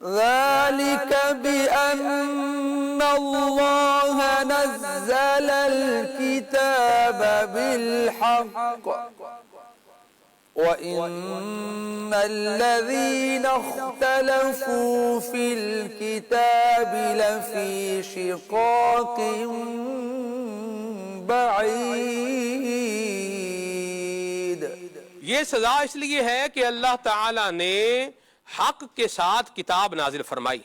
ذلك بأن الله نزل الكتاب بالحق وَإِنَّ الَّذِينَ اخْتَلَفُوا فِي الْكِتَابِ لَفِي شِقَاقٍ بَعِيدٍ۔ یہ سزا اس لیے ہے کہ اللہ تعالیٰ نے حق کے ساتھ کتاب نازل فرمائی،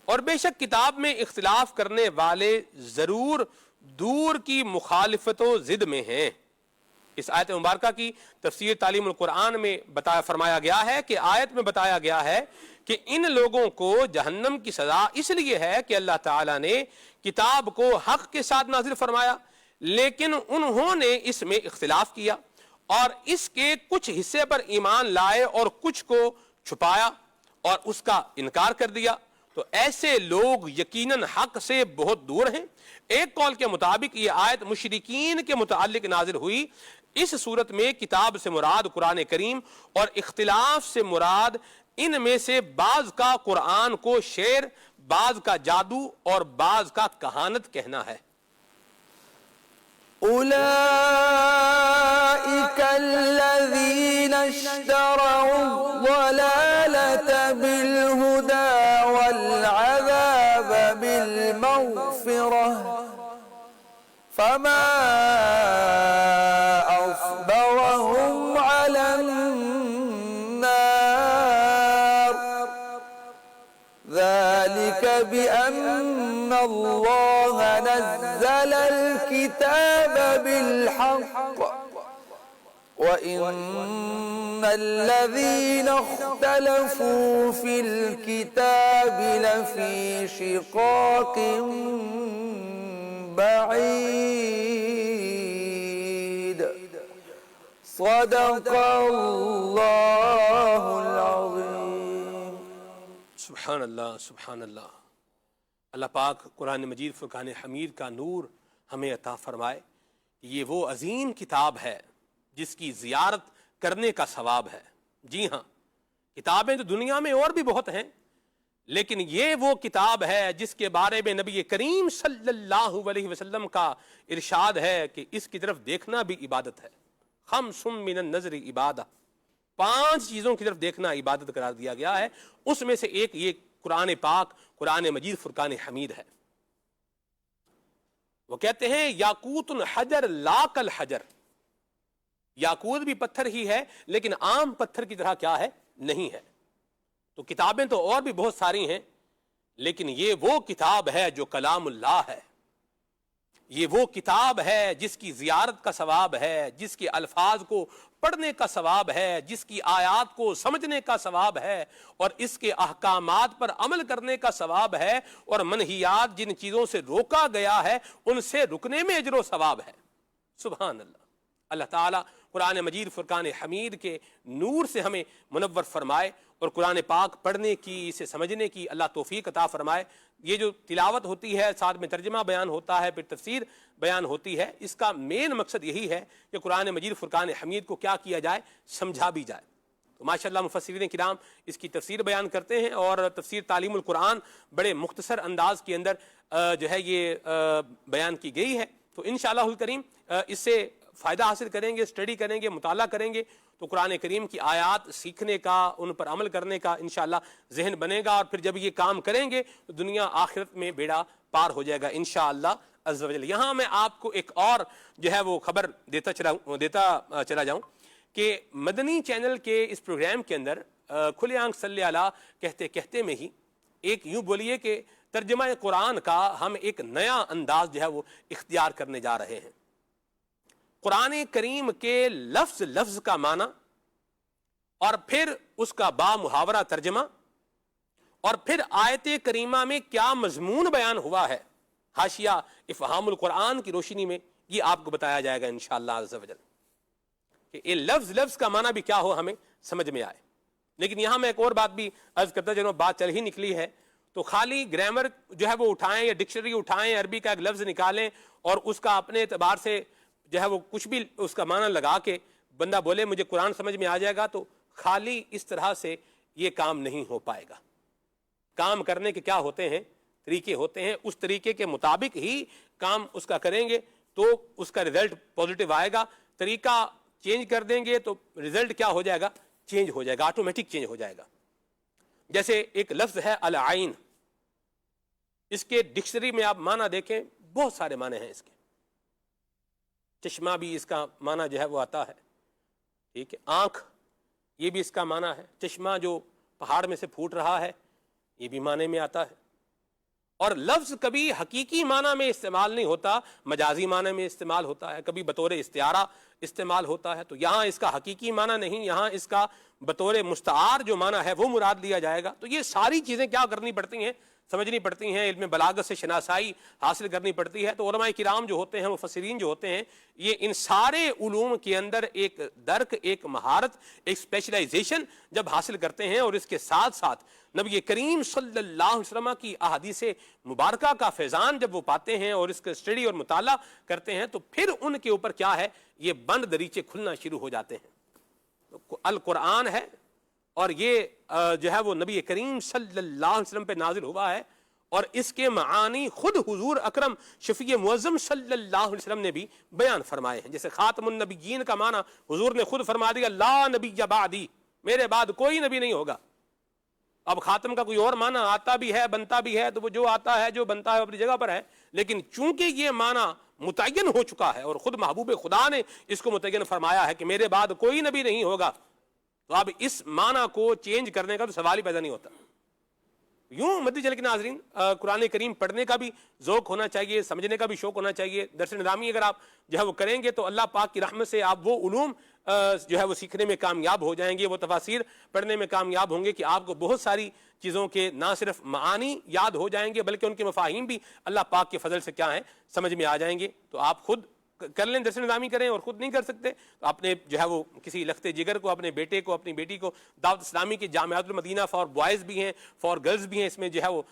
اور بے شک کتاب میں اختلاف کرنے والے ضرور دور کی مخالفت و ضد میں ہیں۔ اس آیت مبارکہ کی تفسیر تعلیم القرآن میں فرمایا گیا ہے کہ آیت میں بتایا گیا ہے کہ ان لوگوں کو جہنم کی سزا اس لیے ہے کہ اللہ تعالیٰ نے کتاب کو حق کے ساتھ نازل فرمایا، لیکن انہوں نے اس میں اختلاف کیا اور اس کے کچھ حصے پر ایمان لائے اور کچھ کو چھپایا اور اس کا انکار کر دیا، تو ایسے لوگ یقیناً حق سے بہت دور ہیں۔ ایک قول کے مطابق یہ آیت مشرکین کے متعلق نازل ہوئی۔ اس صورت میں کتاب سے مراد قرآن کریم اور اختلاف سے مراد ان میں سے بعض کا قرآن کو شعر، بعض کا جادو اور بعض کا کہانت کہنا ہے۔ أولئك الذين اشتروا الضلالة بالهدى والعذاب بالمغفرة فما أصبرهم على النار ذلك بأن الله نزل الكتاب بالحق وإن الذين اختلفوا في الكتاب لفي شقاق بعيد صدق الله العظيم۔ سبحان اللہ، سبحان اللہ۔ اللہ پاک قرآن مجید فرقان حمید کا نور ہمیں عطا فرمائے۔ یہ وہ عظیم کتاب ہے جس کی زیارت کرنے کا ثواب ہے۔ جی ہاں، کتابیں تو دنیا میں اور بھی بہت ہیں، لیکن یہ وہ کتاب ہے جس کے بارے میں نبی کریم صلی اللہ علیہ وسلم کا ارشاد ہے کہ اس کی طرف دیکھنا بھی عبادت ہے۔ خمس من النظر عبادہ، 5 چیزوں کی طرف دیکھنا عبادت قرار دیا گیا ہے۔ اس میں سے ایک یہ قرآن پاک، قرآن مجید فرقان حمید ہے۔ وہ کہتے ہیں یاقوت الحجر لا کالحجر، یاقوت بھی پتھر ہی ہے لیکن عام پتھر کی طرح کیا ہے، نہیں ہے۔ تو کتابیں تو اور بھی بہت ساری ہیں، لیکن یہ وہ کتاب ہے جو کلام اللہ ہے۔ یہ وہ کتاب ہے جس کی زیارت کا ثواب ہے، جس کے الفاظ کو پڑھنے کا ثواب ہے، جس کی آیات کو سمجھنے کا ثواب ہے، اور اس کے احکامات پر عمل کرنے کا ثواب ہے، اور منہیات جن چیزوں سے روکا گیا ہے ان سے رکنے میں اجر و ثواب ہے۔ سبحان اللہ۔ اللہ تعالیٰ قرآن مجید فرقان حمید کے نور سے ہمیں منور فرمائے، اور قرآن پاک پڑھنے کی، اسے سمجھنے کی اللہ توفیق عطا فرمائے۔ یہ جو تلاوت ہوتی ہے، ساتھ میں ترجمہ بیان ہوتا ہے، پھر تفسیر بیان ہوتی ہے، اس کا مین مقصد یہی ہے کہ قرآن مجید فرقان حمید کو کیا کیا جائے، سمجھا بھی جائے۔ تو ماشاءاللہ مفسرین کرام اس کی تفسیر بیان کرتے ہیں، اور تفسیر تعلیم القرآن بڑے مختصر انداز کے اندر جو ہے یہ بیان کی گئی ہے۔ تو انشاءاللہ الکریم اس سے فائدہ حاصل کریں گے، اسٹڈی کریں گے، مطالعہ کریں گے، تو قرآن کریم کی آیات سیکھنے کا، ان پر عمل کرنے کا انشاءاللہ ذہن بنے گا، اور پھر جب یہ کام کریں گے تو دنیا آخرت میں بیڑا پار ہو جائے گا انشاءاللہ عز و جل۔ یہاں میں آپ کو ایک اور جو ہے وہ خبر دیتا چلا جاؤں کہ مدنی چینل کے اس پروگرام کے اندر کھلے آنکھ صلی اللہ کہتے کہتے میں ہی ایک یوں بولیے کہ ترجمہ قرآن کا ہم ایک نیا انداز جو ہے وہ اختیار کرنے جا رہے ہیں۔ قرآن کریم کے لفظ لفظ کا معنی، اور پھر اس کا با محاورہ ترجمہ، اور پھر آیت کریمہ میں کیا مضمون بیان ہوا ہے، حاشیہ افہام القرآن کی روشنی میں یہ آپ کو بتایا جائے گا انشاءاللہ عز و جل، کہ یہ لفظ لفظ کا معنی بھی کیا ہو ہمیں سمجھ میں آئے۔ لیکن یہاں میں ایک اور بات بھی عرض کرتا جنہوں بات چل ہی نکلی ہے، تو خالی گرامر جو ہے وہ اٹھائیں یا ڈکشنری اٹھائیں، عربی کا ایک لفظ نکالیں اور اس کا اپنے اعتبار سے جو ہے وہ کچھ بھی اس کا معنی لگا کے بندہ بولے مجھے قرآن سمجھ میں آ جائے گا، تو خالی اس طرح سے یہ کام نہیں ہو پائے گا۔ کام کرنے کے کیا ہوتے ہیں، طریقے ہوتے ہیں، اس طریقے کے مطابق ہی کام اس کا کریں گے تو اس کا رزلٹ پازیٹیو آئے گا۔ طریقہ چینج کر دیں گے تو رزلٹ کیا ہو جائے گا؟ چینج ہو جائے گا، آٹومیٹک چینج ہو جائے گا. جیسے ایک لفظ ہے العین، اس کے ڈکشنری میں آپ معنی دیکھیں، بہت سارے معنی ہیں اس کے. چشمہ بھی اس کا معنی جو ہے وہ آتا ہے، ٹھیک ہے. آنکھ، یہ بھی اس کا معنی ہے. چشمہ جو پہاڑ میں سے پھوٹ رہا ہے، یہ بھی معنی میں آتا ہے. اور لفظ کبھی حقیقی معنی میں استعمال نہیں ہوتا، مجازی معنی میں استعمال ہوتا ہے، کبھی بطور استعارہ استعمال ہوتا ہے. تو یہاں اس کا حقیقی معنی نہیں، یہاں اس کا بطور مستعار جو معنی ہے وہ مراد لیا جائے گا. تو یہ ساری چیزیں کیا کرنی پڑتی ہیں؟ سمجھنی پڑتی ہیں. علم بلاغت سے شناسائی حاصل کرنی پڑتی ہے. تو علماء کرام جو ہوتے ہیں، مفسرین جو ہوتے ہیں، یہ ان سارے علوم کے اندر ایک درک، ایک مہارت، ایک اسپیشلائزیشن جب حاصل کرتے ہیں، اور اس کے ساتھ ساتھ نبی کریم صلی اللہ علیہ وسلم کی احادیث مبارکہ کا فیضان جب وہ پاتے ہیں اور اس کا اسٹڈی اور مطالعہ کرتے ہیں، تو پھر ان کے اوپر کیا ہے؟ یہ بند دریچے کھلنا شروع ہو جاتے ہیں. القرآن ہے، اور یہ جو ہے وہ نبی کریم صلی اللہ علیہ وسلم پہ نازل ہوا ہے، اور اس کے معانی خود حضور اکرم شفیع معظم صلی اللہ علیہ وسلم نے بھی بیان فرمائے ہیں. جیسے خاتم النبیین کا معنی حضور نے خود فرما دیا، لا نبی بعدی، میرے بعد کوئی نبی نہیں ہوگا. اب خاتم کا کوئی اور معنی آتا بھی ہے، بنتا بھی ہے، تو وہ جو آتا ہے، جو بنتا ہے اپنی جگہ پر ہے. لیکن چونکہ یہ معنی متعین ہو چکا ہے، اور خود محبوب خدا نے اس کو متعین فرمایا ہے کہ میرے بعد کوئی نبی نہیں ہوگا، تو اب اس معنی کو چینج کرنے کا تو سوال ہی پیدا نہیں ہوتا. یوں مدی چل کے ناظرین، قرآن کریم پڑھنے کا بھی ذوق ہونا چاہیے، سمجھنے کا بھی شوق ہونا چاہیے. درس نظامی اگر آپ جو ہے وہ کریں گے تو اللہ پاک کی رحمت سے آپ وہ علوم جو ہے وہ سیکھنے میں کامیاب ہو جائیں گے، وہ تفاسیر پڑھنے میں کامیاب ہوں گے کہ آپ کو بہت ساری چیزوں کے نہ صرف معانی یاد ہو جائیں گے، بلکہ ان کے مفاہیم بھی اللہ پاک کے فضل سے کیا ہیں؟ سمجھ میں آ جائیں گے. تو آپ خود کر لیں، درس نظامی کریں، اور خود نہیں کر سکتے تو اپنے جو ہے وہ کسی لختے جگر کو، اپنے بیٹے کو، اپنی بیٹی کو دعوت اسلامی کی جامعۃ المدینہ فار بوائز بھی ہیں، فار گرلز بھی ہیں، اس میں جو ہے وہ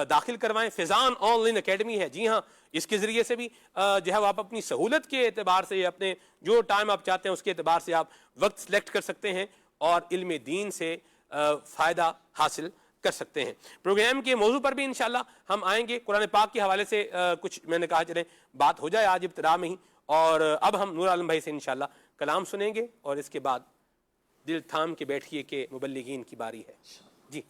داخل کروائیں. فیضان آن لائن اکیڈمی ہے، جی ہاں، اس کے ذریعے سے بھی جو ہے وہ آپ اپنی سہولت کے اعتبار سے، اپنے جو ٹائم آپ چاہتے ہیں اس کے اعتبار سے آپ وقت سلیکٹ کر سکتے ہیں اور علم دین سے فائدہ حاصل کر سکتے ہیں. پروگرام کے موضوع پر بھی انشاءاللہ ہم آئیں گے. قرآن پاک کے حوالے سے کچھ میں نے کہا چلیں بات ہو جائے آج ابتدا میں ہی. اور اب ہم نور عالم بھائی سے انشاءاللہ کلام سنیں گے، اور اس کے بعد دل تھام کے بیٹھیے کہ مبلغین کی باری ہے. جی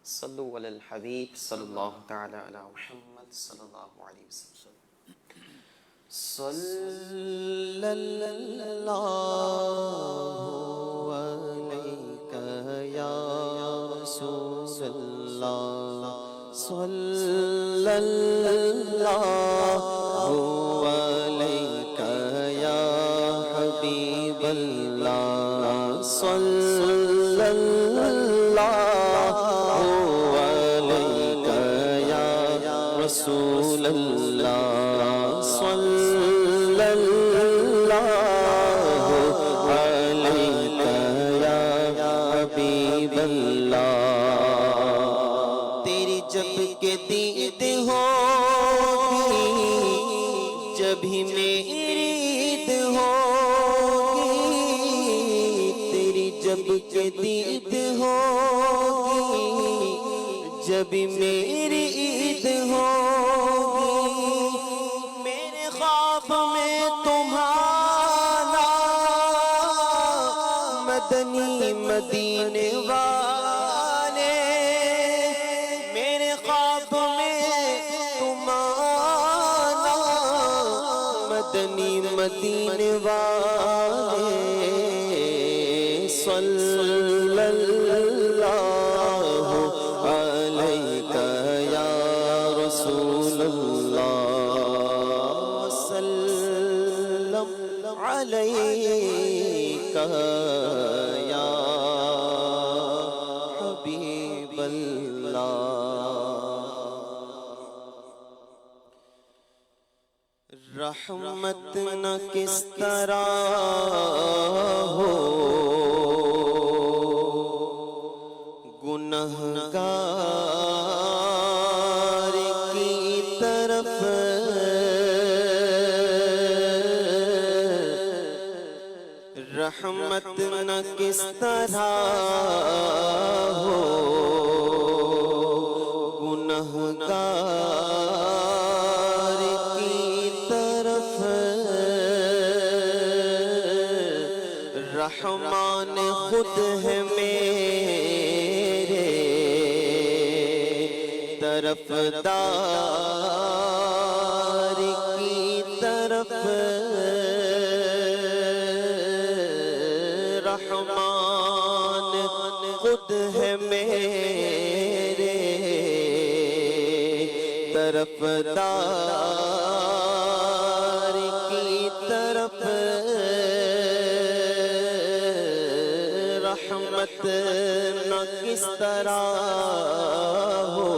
صلو علی الحبیب صلی اللہ تعالی علی محمد صلی اللہ علیہ وسلم. صلی اللہ علیک یا رسول اللہ، صلی اللہ علیک یا حبیب اللہ، صلی اللہ علیک یا رسول اللہ، صلی اللہ علیک یا حبیب اللہ. تیری جب کہ دید ہوگی جبھی میری عید ہوگی، تیری جب کہ دید ہوگی جبھی میری عید ہوگی. میرے خواب میں تمہارا مدنی مدینے والے، میرے خواب میں تمہارا مدنی مدینے والے، صلی اللہ علیک یا رسول اللہ، وسلم علیک یا حبیب اللہ. رحمت نہ کس طرح ہو گنہگار کی طرف، رحمت نہ کس طرح ہو گنہگار کی طرف، خود ہے میرے طرفدار کی طرف رحمان خود ہے میرے طرفدار کی طرف رحمت نہ کس طرح ہو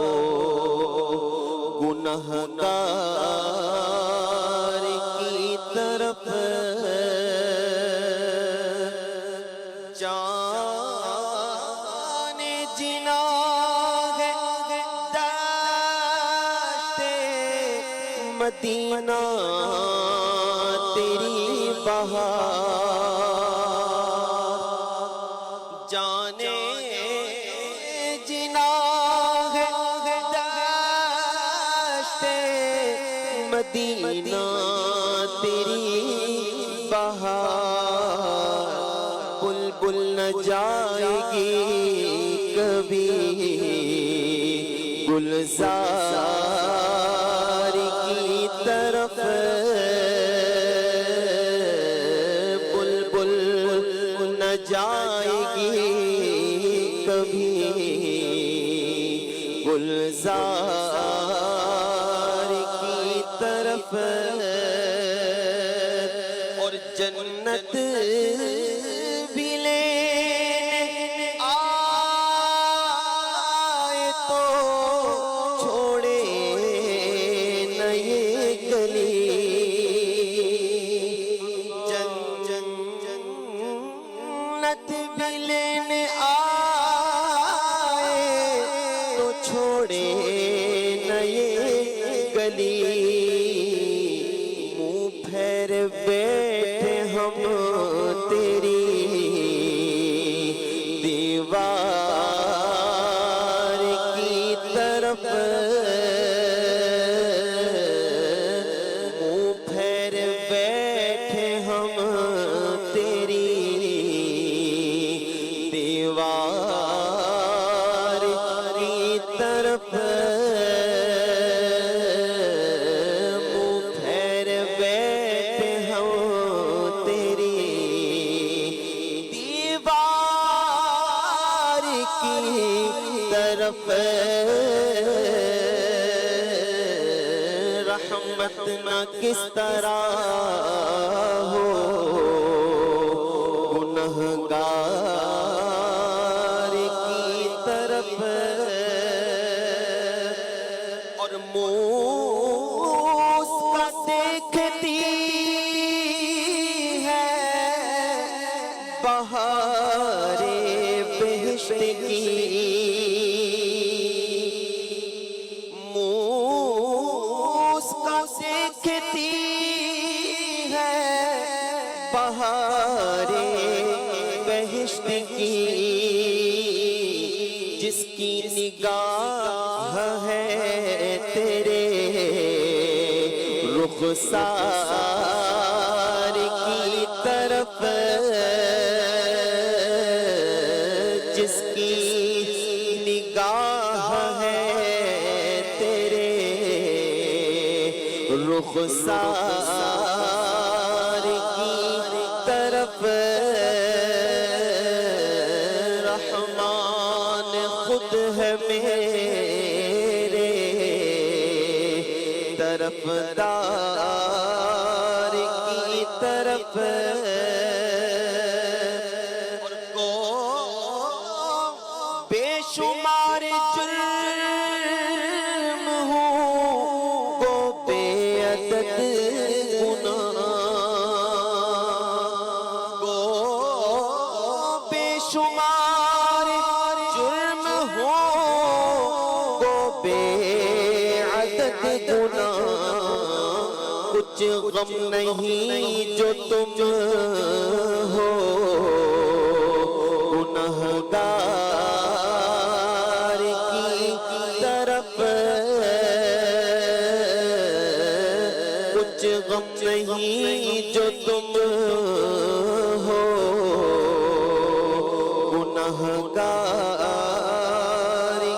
گنہگار کی طرف جان جنا ہے دشت مدینہ تیری بہار جانے جنا ہے دشت مدینہ تیری بہار بلبل نہ جائے گی کبھی گلزار کی طرف بلبل نہ جائے گی کبھی گلزار کی طرف اور جنت بھی لینے آئے تو چھوڑے نہ یہ گلی جنت بھی لینے آئے تو چھوڑے نہ یہ گلی منہ پھیر بیٹھے ہم تیری دیوار کی طرف منہ پھیر بیٹھے ہم تیری دیوار کی طرف منہ پھیر بیٹھے ہم تیری دیوار کی طرف رحمت نہ کس طرح ہو گنہگار کی طرف اور موسیقی دیکھتی ہے بہار بہشت کی موسیقی دیکھتی ہے بہار بہشت کی جس کی نگاہ ہے تیرے رخسار کی طرف جس کی نگاہ ہے تیرے رخسار کی طرف رحمان خود ہے میرے طرفدار کی طرف اور کو بے شمار جرم ہوں کو بے عدد گناہ کو بے شمار جرم ہو کو بے عدد گناہ کچھ غم نہیں جو تم ہو گنہگار کی طرف کچھ غم نہیں جو تم ہو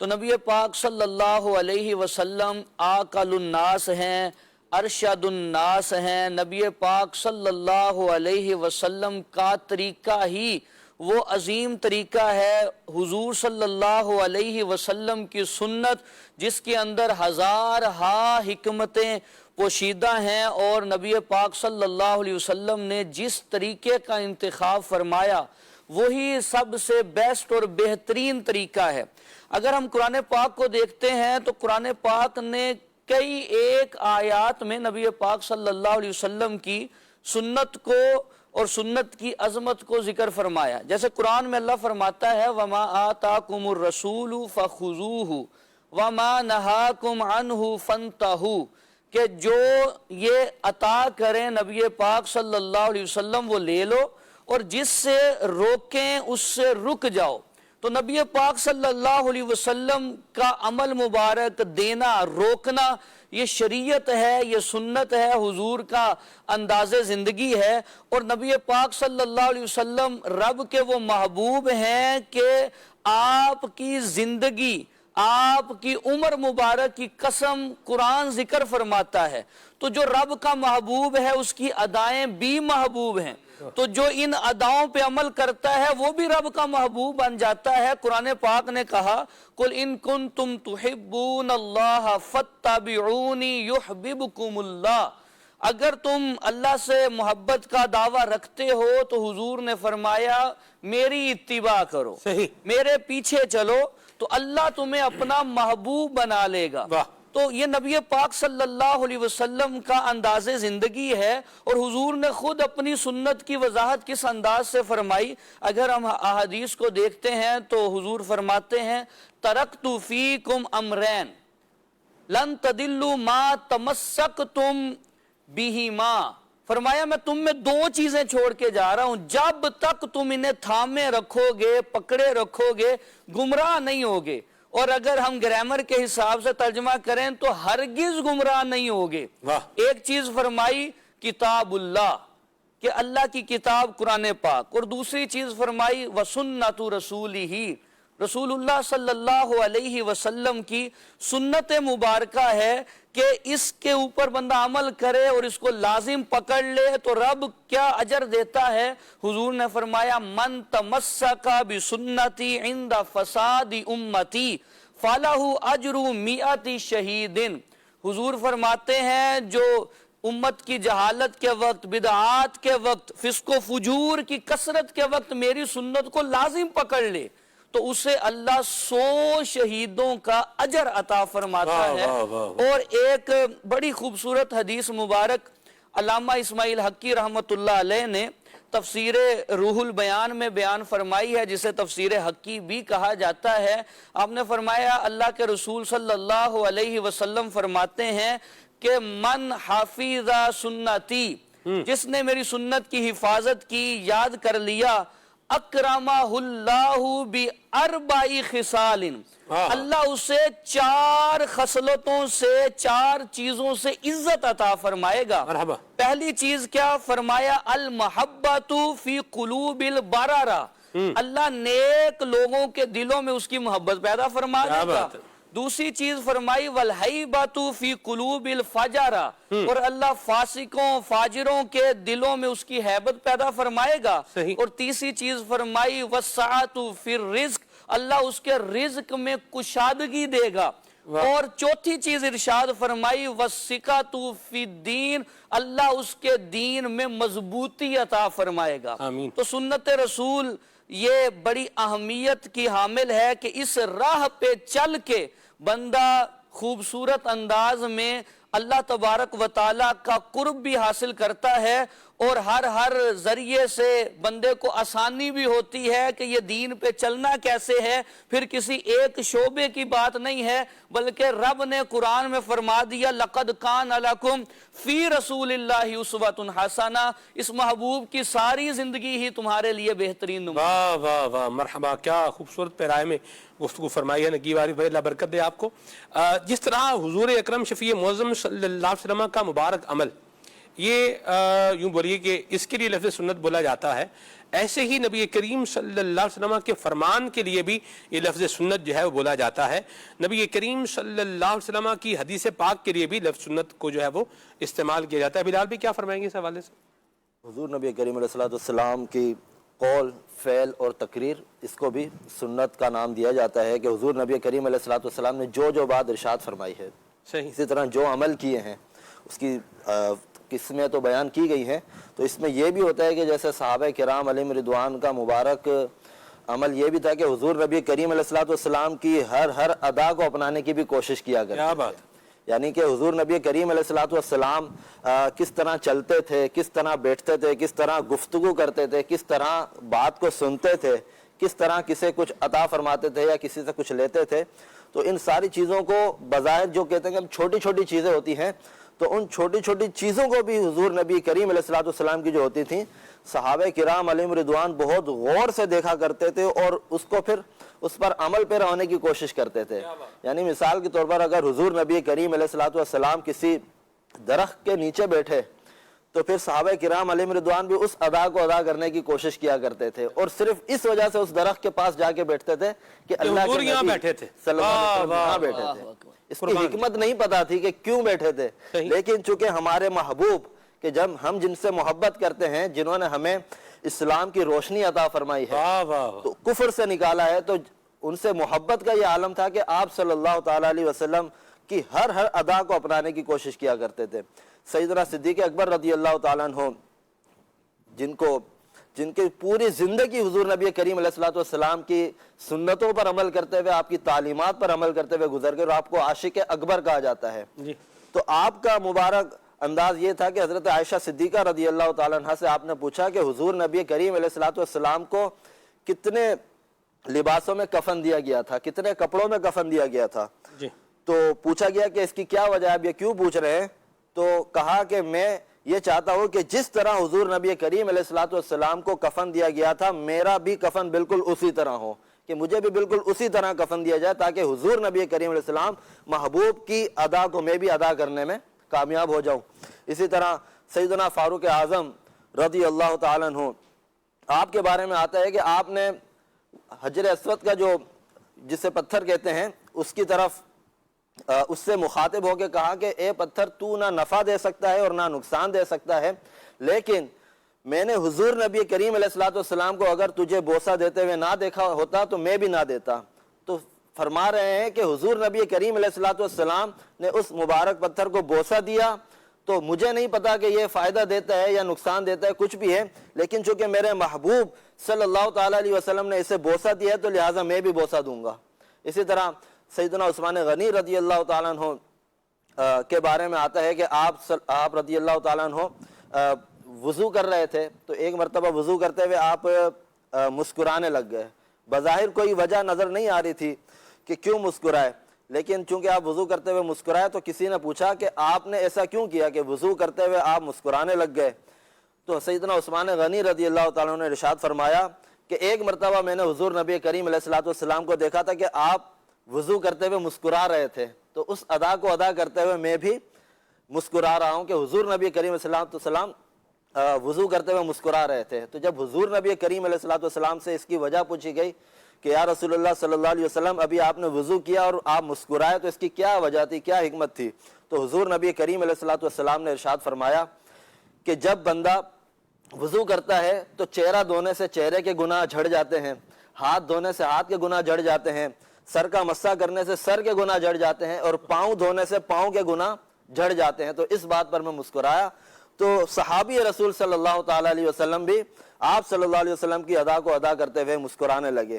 تو نبی پاک صلی اللہ علیہ وسلم عاقل الناس ہیں، ارشد الناس ہیں۔ نبی پاک صلی اللہ علیہ وسلم کا طریقہ ہی وہ عظیم طریقہ ہے، حضور صلی اللہ علیہ وسلم کی سنت جس کے اندر ہزارہا حکمتیں پوشیدہ ہیں، اور نبی پاک صلی اللہ علیہ وسلم نے جس طریقے کا انتخاب فرمایا وہی سب سے بیسٹ اور بہترین طریقہ ہے۔ اگر ہم قرآن پاک کو دیکھتے ہیں تو قرآن پاک نے کئی ایک آیات میں نبی پاک صلی اللہ علیہ وسلم کی سنت کو اور سنت کی عظمت کو ذکر فرمایا۔ جیسے قرآن میں اللہ فرماتا ہے وَمَا آتَاكُمُ الرَّسُولُ فَخُذُوهُ وَمَا نَهَاكُمْ عَنْهُ فَانْتَهُوا، کہ جو یہ عطا کریں نبی پاک صلی اللہ علیہ وسلم وہ لے لو، اور جس سے روکیں اس سے رک جاؤ۔ تو نبی پاک صلی اللہ علیہ وسلم کا عمل مبارک دینا روکنا یہ شریعت ہے، یہ سنت ہے، حضور کا انداز زندگی ہے۔ اور نبی پاک صلی اللہ علیہ وسلم رب کے وہ محبوب ہیں کہ آپ کی زندگی، آپ کی عمر مبارک کی قسم قرآن ذکر فرماتا ہے۔ تو جو رب کا محبوب ہے اس کی ادائیں بھی محبوب ہیں، تو جو ان اداؤں پہ عمل کرتا ہے وہ بھی رب کا محبوب بن جاتا ہے۔ قرآن پاک نے کہا قُلْ إِن كُنْتُمْ تُحِبُّونَ اللَّهَ فَاتَّبِعُونِي يُحْبِبْكُمُ اللَّهُ، اگر تم اللہ سے محبت کا دعویٰ رکھتے ہو تو حضور نے فرمایا میری اتباع کرو، میرے پیچھے چلو، تو اللہ تمہیں اپنا محبوب بنا لے گا۔ تو یہ نبی پاک صلی اللہ علیہ وسلم کا انداز زندگی ہے، اور حضور نے خود اپنی سنت کی وضاحت کس انداز سے فرمائی۔ اگر ہم احادیث کو دیکھتے ہیں تو حضور فرماتے ہیں ترکت فیکم امرین لن تدلوا ما تمسکتم بہما، فرمایا میں تم میں دو چیزیں چھوڑ کے جا رہا ہوں، جب تک تم انہیں تھامے رکھو گے، پکڑے رکھو گے، گمراہ نہیں ہوگے۔ اور اگر ہم گرامر کے حساب سے ترجمہ کریں تو ہرگز گمراہ نہیں ہوگے۔ ایک چیز فرمائی کتاب اللہ، کہ اللہ کی کتاب قرآن پاک، اور دوسری چیز فرمائی وسنت رسولہ، رسول اللہ صلی اللہ علیہ وسلم کی سنت مبارکہ ہے کہ اس کے اوپر بندہ عمل کرے اور اس کو لازم پکڑ لے تو رب کیا اجر دیتا ہے۔ حضور نے فرمایا من تمسک بسنتی عند فساد امتی فلہ اجر مئۃ شہید۔ حضور فرماتے ہیں جو امت کی جہالت کے وقت، بدعات کے وقت، فسق و فجور کی کثرت کے وقت میری سنت کو لازم پکڑ لے تو اسے اللہ 100 شہیدوں کا اجر عطا فرماتا ہے۔ اور ایک بڑی خوبصورت حدیث مبارک علامہ اسماعیل حقی رحمۃ اللہ علیہ نے تفسیر روح البیان میں بیان فرمائی ہے، جسے تفسیر حقی بھی کہا جاتا ہے۔ آپ نے فرمایا اللہ کے رسول صلی اللہ علیہ وسلم فرماتے ہیں کہ من حافظ سنتی، جس نے میری سنت کی حفاظت کی، یاد کر لیا، اکرمہ اللہ باربع خصال، اللہ اسے 4 خصلتوں سے، 4 چیزوں سے عزت عطا فرمائے گا۔ پہلی چیز کیا فرمایا؟ المحبت فی قلوب البررہ، اللہ نیک لوگوں کے دلوں میں اس کی محبت پیدا فرما دے گا۔ دوسری چیز فرمائی والہیبۃ فی قلوب الفجرہ، اور اللہ فاسقوں فاجروں کے دلوں میں اس کی ہیبت پیدا فرمائے گا۔ اور تیسری چیز فرمائی والسعۃ فی الرزق، اللہ اس کے رزق میں کشادگی دے گا۔ اور چوتھی چیز ارشاد فرمائی والثقۃ فی الدین، اللہ اس کے دین میں مضبوطی عطا فرمائے گا۔ تو سنت رسول یہ بڑی اہمیت کی حامل ہے کہ اس راہ پہ چل کے بندہ خوبصورت انداز میں اللہ تبارک و تعالیٰ کا قرب بھی حاصل کرتا ہے، اور ہر ذریعے سے بندے کو آسانی بھی ہوتی ہے کہ یہ دین پہ چلنا کیسے ہے۔ پھر کسی ایک شعبے کی بات نہیں ہے، بلکہ رب نے قرآن میں فرما دیا لَقَدْ كَانَ لَكُمْ فِي رَسُولِ اللَّهِ أُسْوَةٌ حَسَنَةٌ، اس محبوب کی ساری زندگی ہی تمہارے لیے بہترین نمونہ۔ واہ واہ واہ، مرحبا، کیا خوبصورت پیرائے میں گفتگو فرمائی ہے نگیب عارف بھائی، اللہ برکت دے آپ کو۔ جس طرح حضور اکرم شفیع معظم صلی اللہ علیہ وسلم کا مبارک عمل، یہ یوں بولیے کہ اس کے لیے لفظ سنت بولا جاتا ہے، ایسے ہی نبی کریم صلی اللہ علیہ وسلم کے فرمان کے لیے بھی یہ لفظ سنت جو ہے وہ بولا جاتا ہے. نبی کریم صلی اللہ علیہ وسلم کی حدیث پاک کے لیے بھی لفظ سنت کو جو ہے وہ استعمال کیا جاتا ہے. بلال بھی کیا فرمائیں گے اس حوالے سے؟ حضور نبی کریم علیہ السلام کی قول، فعل اور تقریر، اس کو بھی سنت کا نام دیا جاتا ہے کہ حضور نبی کریم علیہ السلام نے جو بات ارشاد فرمائی ہے، صحیح، اسی طرح جو عمل کیے ہیں اس کی قسمیں تو بیان کی گئی ہیں. تو اس میں یہ بھی ہوتا ہے کہ جیسے صحابہ کرام علیہم رضوان کا مبارک عمل یہ بھی تھا کہ حضور نبی کریم علیہ السلام کی ہر ادا کو اپنانے کی بھی کوشش کیا کرتے. کیا بات، یعنی کہ حضور نبی کریم علیہ السلام کس طرح چلتے تھے، کس طرح بیٹھتے تھے، کس طرح گفتگو کرتے تھے، کس طرح بات کو سنتے تھے، کس طرح کسے کچھ عطا فرماتے تھے یا کسی سے کچھ لیتے تھے. تو ان ساری چیزوں کو بظاہر جو کہتے ہیں کہ چھوٹی چھوٹی چیزیں ہوتی ہیں، تو ان چھوٹی چھوٹی چیزوں کو بھی حضور نبی کریم علیہ السلام کی جو ہوتی تھیں، صحابہ کرام علیہم رضوان بہت غور سے دیکھا کرتے تھے اور اس کو پھر اس پر عمل پیرا ہونے کی کوشش کرتے تھے. یعنی مثال کے طور پر اگر حضور نبی کریم علیہ السلام کسی درخت کے نیچے بیٹھے تو پھر صحابہ کرام علیہم رضوان بھی اس ادا کو ادا کرنے کی کوشش کیا کرتے تھے، اور صرف اس وجہ سے اس درخت کے پاس جا کے بیٹھتے تھے کہ اللہ کے یہاں نبی بیٹھے تھے، صلی اللہ علیہ وسلم یہاں بیٹھے تھے. اس کی حکمت نہیں پتا تھی کہ کیوں بیٹھے تھے، لیکن چونکہ ہمارے محبوب کہ جب ہم جن سے محبت کرتے ہیں، جنہوں نے ہمیں اسلام کی روشنی عطا فرمائی ہے، تو کفر سے نکالا ہے، تو ان سے محبت کا یہ عالم تھا کہ آپ صلی اللہ تعالیٰ علیہ وسلم کی ہر ادا کو اپنانے کی کوشش کیا کرتے تھے. سیدنا صدیق اکبر رضی اللہ تعالیٰ عنہ جن کی پوری زندگی حضور نبی کریم علیہ السلام کی سنتوں پر عمل کرتے ہوئے، آپ کی تعلیمات پر عمل کرتے ہوئے گزر گئے، اور آپ کو عاشق اکبر کہا جاتا ہے. تو آپ کا مبارک انداز یہ تھا کہ حضرت عائشہ صدیقہ رضی اللہ تعالیٰ عنہ سے آپ نے پوچھا کہ حضور نبی کریم علیہ السلام کو کتنے لباسوں میں کفن دیا گیا تھا، کتنے کپڑوں میں کفن دیا گیا تھا. تو پوچھا گیا کہ اس کی کیا وجہ ہے، آپ یہ کیوں پوچھ رہے ہیں؟ تو کہا کہ میں یہ چاہتا ہوں کہ جس طرح حضور نبی کریم علیہ السلام کو کفن دیا گیا تھا، میرا بھی کفن بالکل اسی طرح ہو، کہ مجھے بھی بالکل اسی طرح کفن دیا جائے، تاکہ حضور نبی کریم علیہ السلام محبوب کی ادا کو میں بھی ادا کرنے میں کامیاب ہو جاؤں. اسی طرح سیدنا فاروق اعظم رضی اللہ تعالیٰ عنہ، آپ کے بارے میں آتا ہے کہ آپ نے حجر اسود کا جو جسے پتھر کہتے ہیں، اس کی طرف اس سے مخاطب ہو کے کہا کہ اے پتھر، تو نہ نفع دے سکتا ہے اور نہ نقصان دے سکتا ہے، لیکن میں نے حضور نبی کریم علیہ السلام کو اگر تجھے بوسہ دیتے ہوئے نہ دیکھا ہوتا تو میں بھی نہ دیتا. تو فرما رہے ہیں کہ حضور نبی کریم علیہ السلام نے اس مبارک پتھر کو بوسہ دیا، تو مجھے نہیں پتا کہ یہ فائدہ دیتا ہے یا نقصان دیتا ہے، کچھ بھی ہے، لیکن چونکہ میرے محبوب صلی اللہ تعالیٰ علیہ وسلم نے اسے بوسہ دیا ہے تو لہٰذا میں بھی بوسہ دوں گا. اسی طرح سیدنا عثمان غنی رضی اللہ تعالیٰ عنہ کے بارے میں آتا ہے کہ آپ رضی اللہ تعالیٰ عنہ وضو کر رہے تھے، تو ایک مرتبہ وضو کرتے ہوئے آپ مسکرانے لگ گئے. بظاہر کوئی وجہ نظر نہیں آ رہی تھی کہ کیوں مسکرائے، لیکن چونکہ آپ وضو کرتے ہوئے مسکرائے تو کسی نے پوچھا کہ آپ نے ایسا کیوں کیا کہ وضو کرتے ہوئے آپ مسکرانے لگ گئے. تو سیدنا عثمان غنی رضی اللہ تعالیٰ عنہ نے ارشاد فرمایا کہ ایک مرتبہ میں نے حضور نبی کریم علیہ السلام کو دیکھا تھا کہ آپ وضو کرتے ہوئے مسکرا رہے تھے، تو اس ادا کو ادا کرتے ہوئے میں بھی مسکرا رہا ہوں کہ حضور نبی کریم علیہ السلام وضو کرتے ہوئے مسکرا رہے تھے. تو جب حضور نبی کریم علیہ السلام سے اس کی وجہ پوچھی گئی کہ یا رسول اللہ صلی اللہ علیہ وسلم، ابھی آپ نے وضو کیا اور آپ مسکرائے، تو اس کی کیا وجہ تھی، کیا حکمت تھی؟ تو حضور نبی کریم علیہ السلام نے ارشاد فرمایا کہ جب بندہ وضو کرتا ہے تو چہرہ دھونے سے چہرے کے گناہ جھڑ جاتے ہیں، ہاتھ دھونے سے ہاتھ کے گناہ جھڑ جاتے ہیں، سر کا مسح کرنے سے سر کے گناہ جھڑ جاتے ہیں، اور پاؤں دھونے سے پاؤں کے گناہ جھڑ جاتے ہیں. تو اس بات پر میں مسکرایا. تو صحابی رسول صلی اللہ تعالیٰ علیہ وسلم بھی آپ صلی اللہ علیہ وسلم کی ادا کو ادا کرتے ہوئے مسکرانے لگے.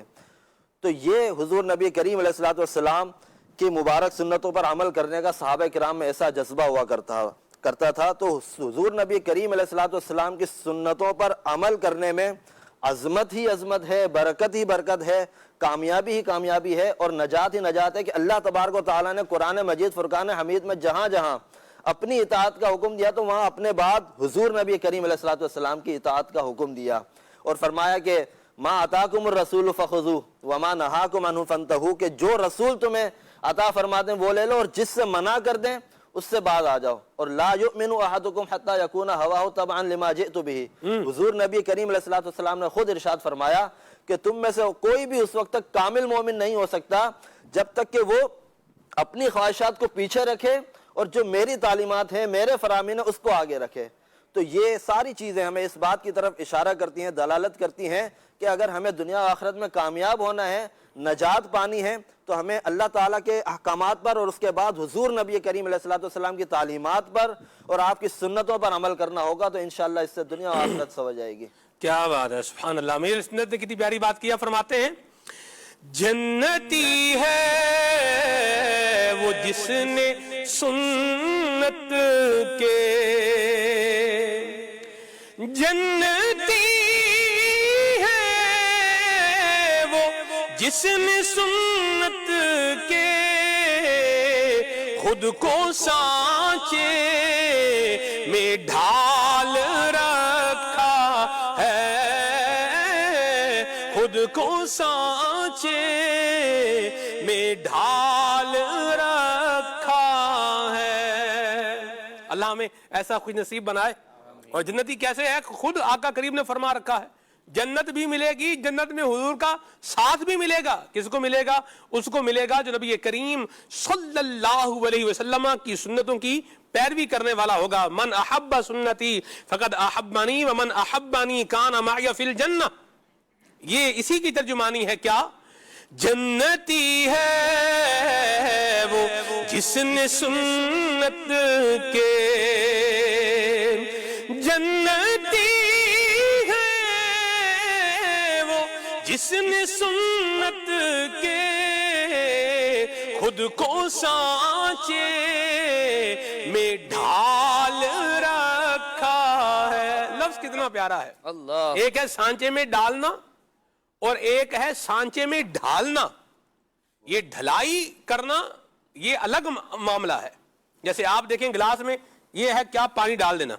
تو یہ حضور نبی کریم علیہ السلام کی مبارک سنتوں پر عمل کرنے کا صحابہ کرام میں ایسا جذبہ ہوا کرتا تھا. تو حضور نبی کریم علیہ السلام کی سنتوں پر عمل کرنے میں عظمت ہی عظمت ہے، برکت ہی برکت ہے، کامیابی ہی کامیابی ہے، اور نجات ہی نجات ہے کہ اللہ تبارک و تعالیٰ نے قرآن مجید فرقان حمید میں جہاں جہاں اپنی اطاعت کا حکم دیا تو وہاں اپنے بعد حضور نبی کریم علیہ السلام کی اطاعت کا حکم دیا، اور فرمایا کہ ما اتاکم الرسول فخذوہ وما نہاکم عنہ فانتہوا، کہ جو رسول تمہیں عطا فرماتے ہیں وہ لے لو، اور جس سے منع کر دیں اس سے بعد آ جاؤ. اور لا یؤمن احدکم حتی یکون ہواہ تبعا لما جئت بہ. حضور نبی کریم علیہ الصلوۃ والسلام نے خود ارشاد فرمایا کہ تم میں سے کوئی بھی اس وقت تک کامل مومن نہیں ہو سکتا جب تک کہ وہ اپنی خواہشات کو پیچھے رکھے اور جو میری تعلیمات ہیں، میرے فرامین ہیں، اس کو آگے رکھے. تو یہ ساری چیزیں ہمیں اس بات کی طرف اشارہ کرتی ہیں، دلالت کرتی ہیں کہ اگر ہمیں دنیا و آخرت میں کامیاب ہونا ہے، نجات پانی ہے، تو ہمیں اللہ تعالیٰ کے احکامات پر اور اس کے بعد حضور نبی کریم علیہ الصلوۃ والسلام کی تعلیمات پر اور آپ کی سنتوں پر عمل کرنا ہوگا. تو انشاءاللہ اس سے دنیا و آخرت سنور جائے گی. کیا بات ہے، سبحان اللہ. میرے سنت نے کتنی پیاری بات کیا. فرماتے ہیں جنتی ہے وہ جس نے سنت کے، جنتی ہے وہ جس نے سنت کے خود کو سانچے میں ڈھال رکھا ہے، خود کو سانچے میں ڈھال رکھا ہے. اللہ ہمیں ایسا خوش نصیب بنائے. اور جنتی کیسے ہے؟ خود آقا کریم نے فرما رکھا ہے جنت بھی ملے گی، جنت میں حضور کا ساتھ بھی ملے گا. کس کو ملے گا؟ اس کو ملے گا جو نبی کریم صلی اللہ علیہ وسلم کی سنتوں کی پیروی کرنے والا ہوگا. من احب سنتی فقد احبنی ومن احبنی کان معی فی الجنہ. یہ اسی کی ترجمانی ہے. کیا؟ جنتی ہے وہ جس نے سنت کے، جنتی ہے وہ جس نے سنت کے خود کو سانچے میں ڈھال رکھا ہے. لفظ کتنا پیارا ہے. اللہ. ایک ہے سانچے میں ڈالنا اور ایک ہے سانچے میں ڈھالنا. یہ ڈھلائی کرنا یہ الگ معاملہ ہے. جیسے آپ دیکھیں گلاس میں یہ ہے کیا پانی ڈال دینا.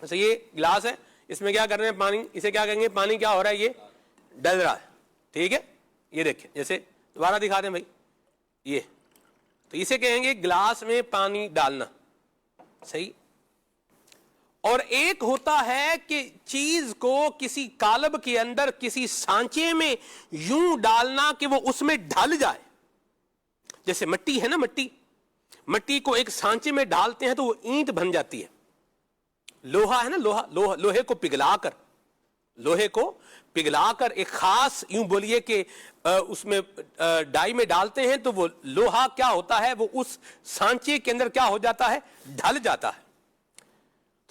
جیسے یہ گلاس ہے، اس میں کیا کر رہے ہیں؟ پانی. اسے کیا کہیں گے؟ پانی کیا ہو رہا ہے؟ یہ ڈل رہا ہے. ٹھیک ہے، یہ دیکھیں جیسے دوبارہ دکھا دیں بھائی، یہ تو اسے کہیں گے گلاس میں پانی ڈالنا. صحیح. اور ایک ہوتا ہے کہ چیز کو کسی قالب کے اندر کسی سانچے میں یوں ڈالنا کہ وہ اس میں ڈھل جائے. جیسے مٹی ہے نا، مٹی کو ایک سانچے میں ڈالتے ہیں تو وہ اینٹ بن جاتی ہے. لوہا ہے نا، لوہے کو پگھلا کر ایک خاص یوں بولیے کہ اس میں ڈائی میں ڈالتے ہیں تو وہ لوہا کیا ہوتا ہے؟ وہ اس سانچے کے اندر کیا ہو جاتا ہے؟ ڈھل جاتا ہے.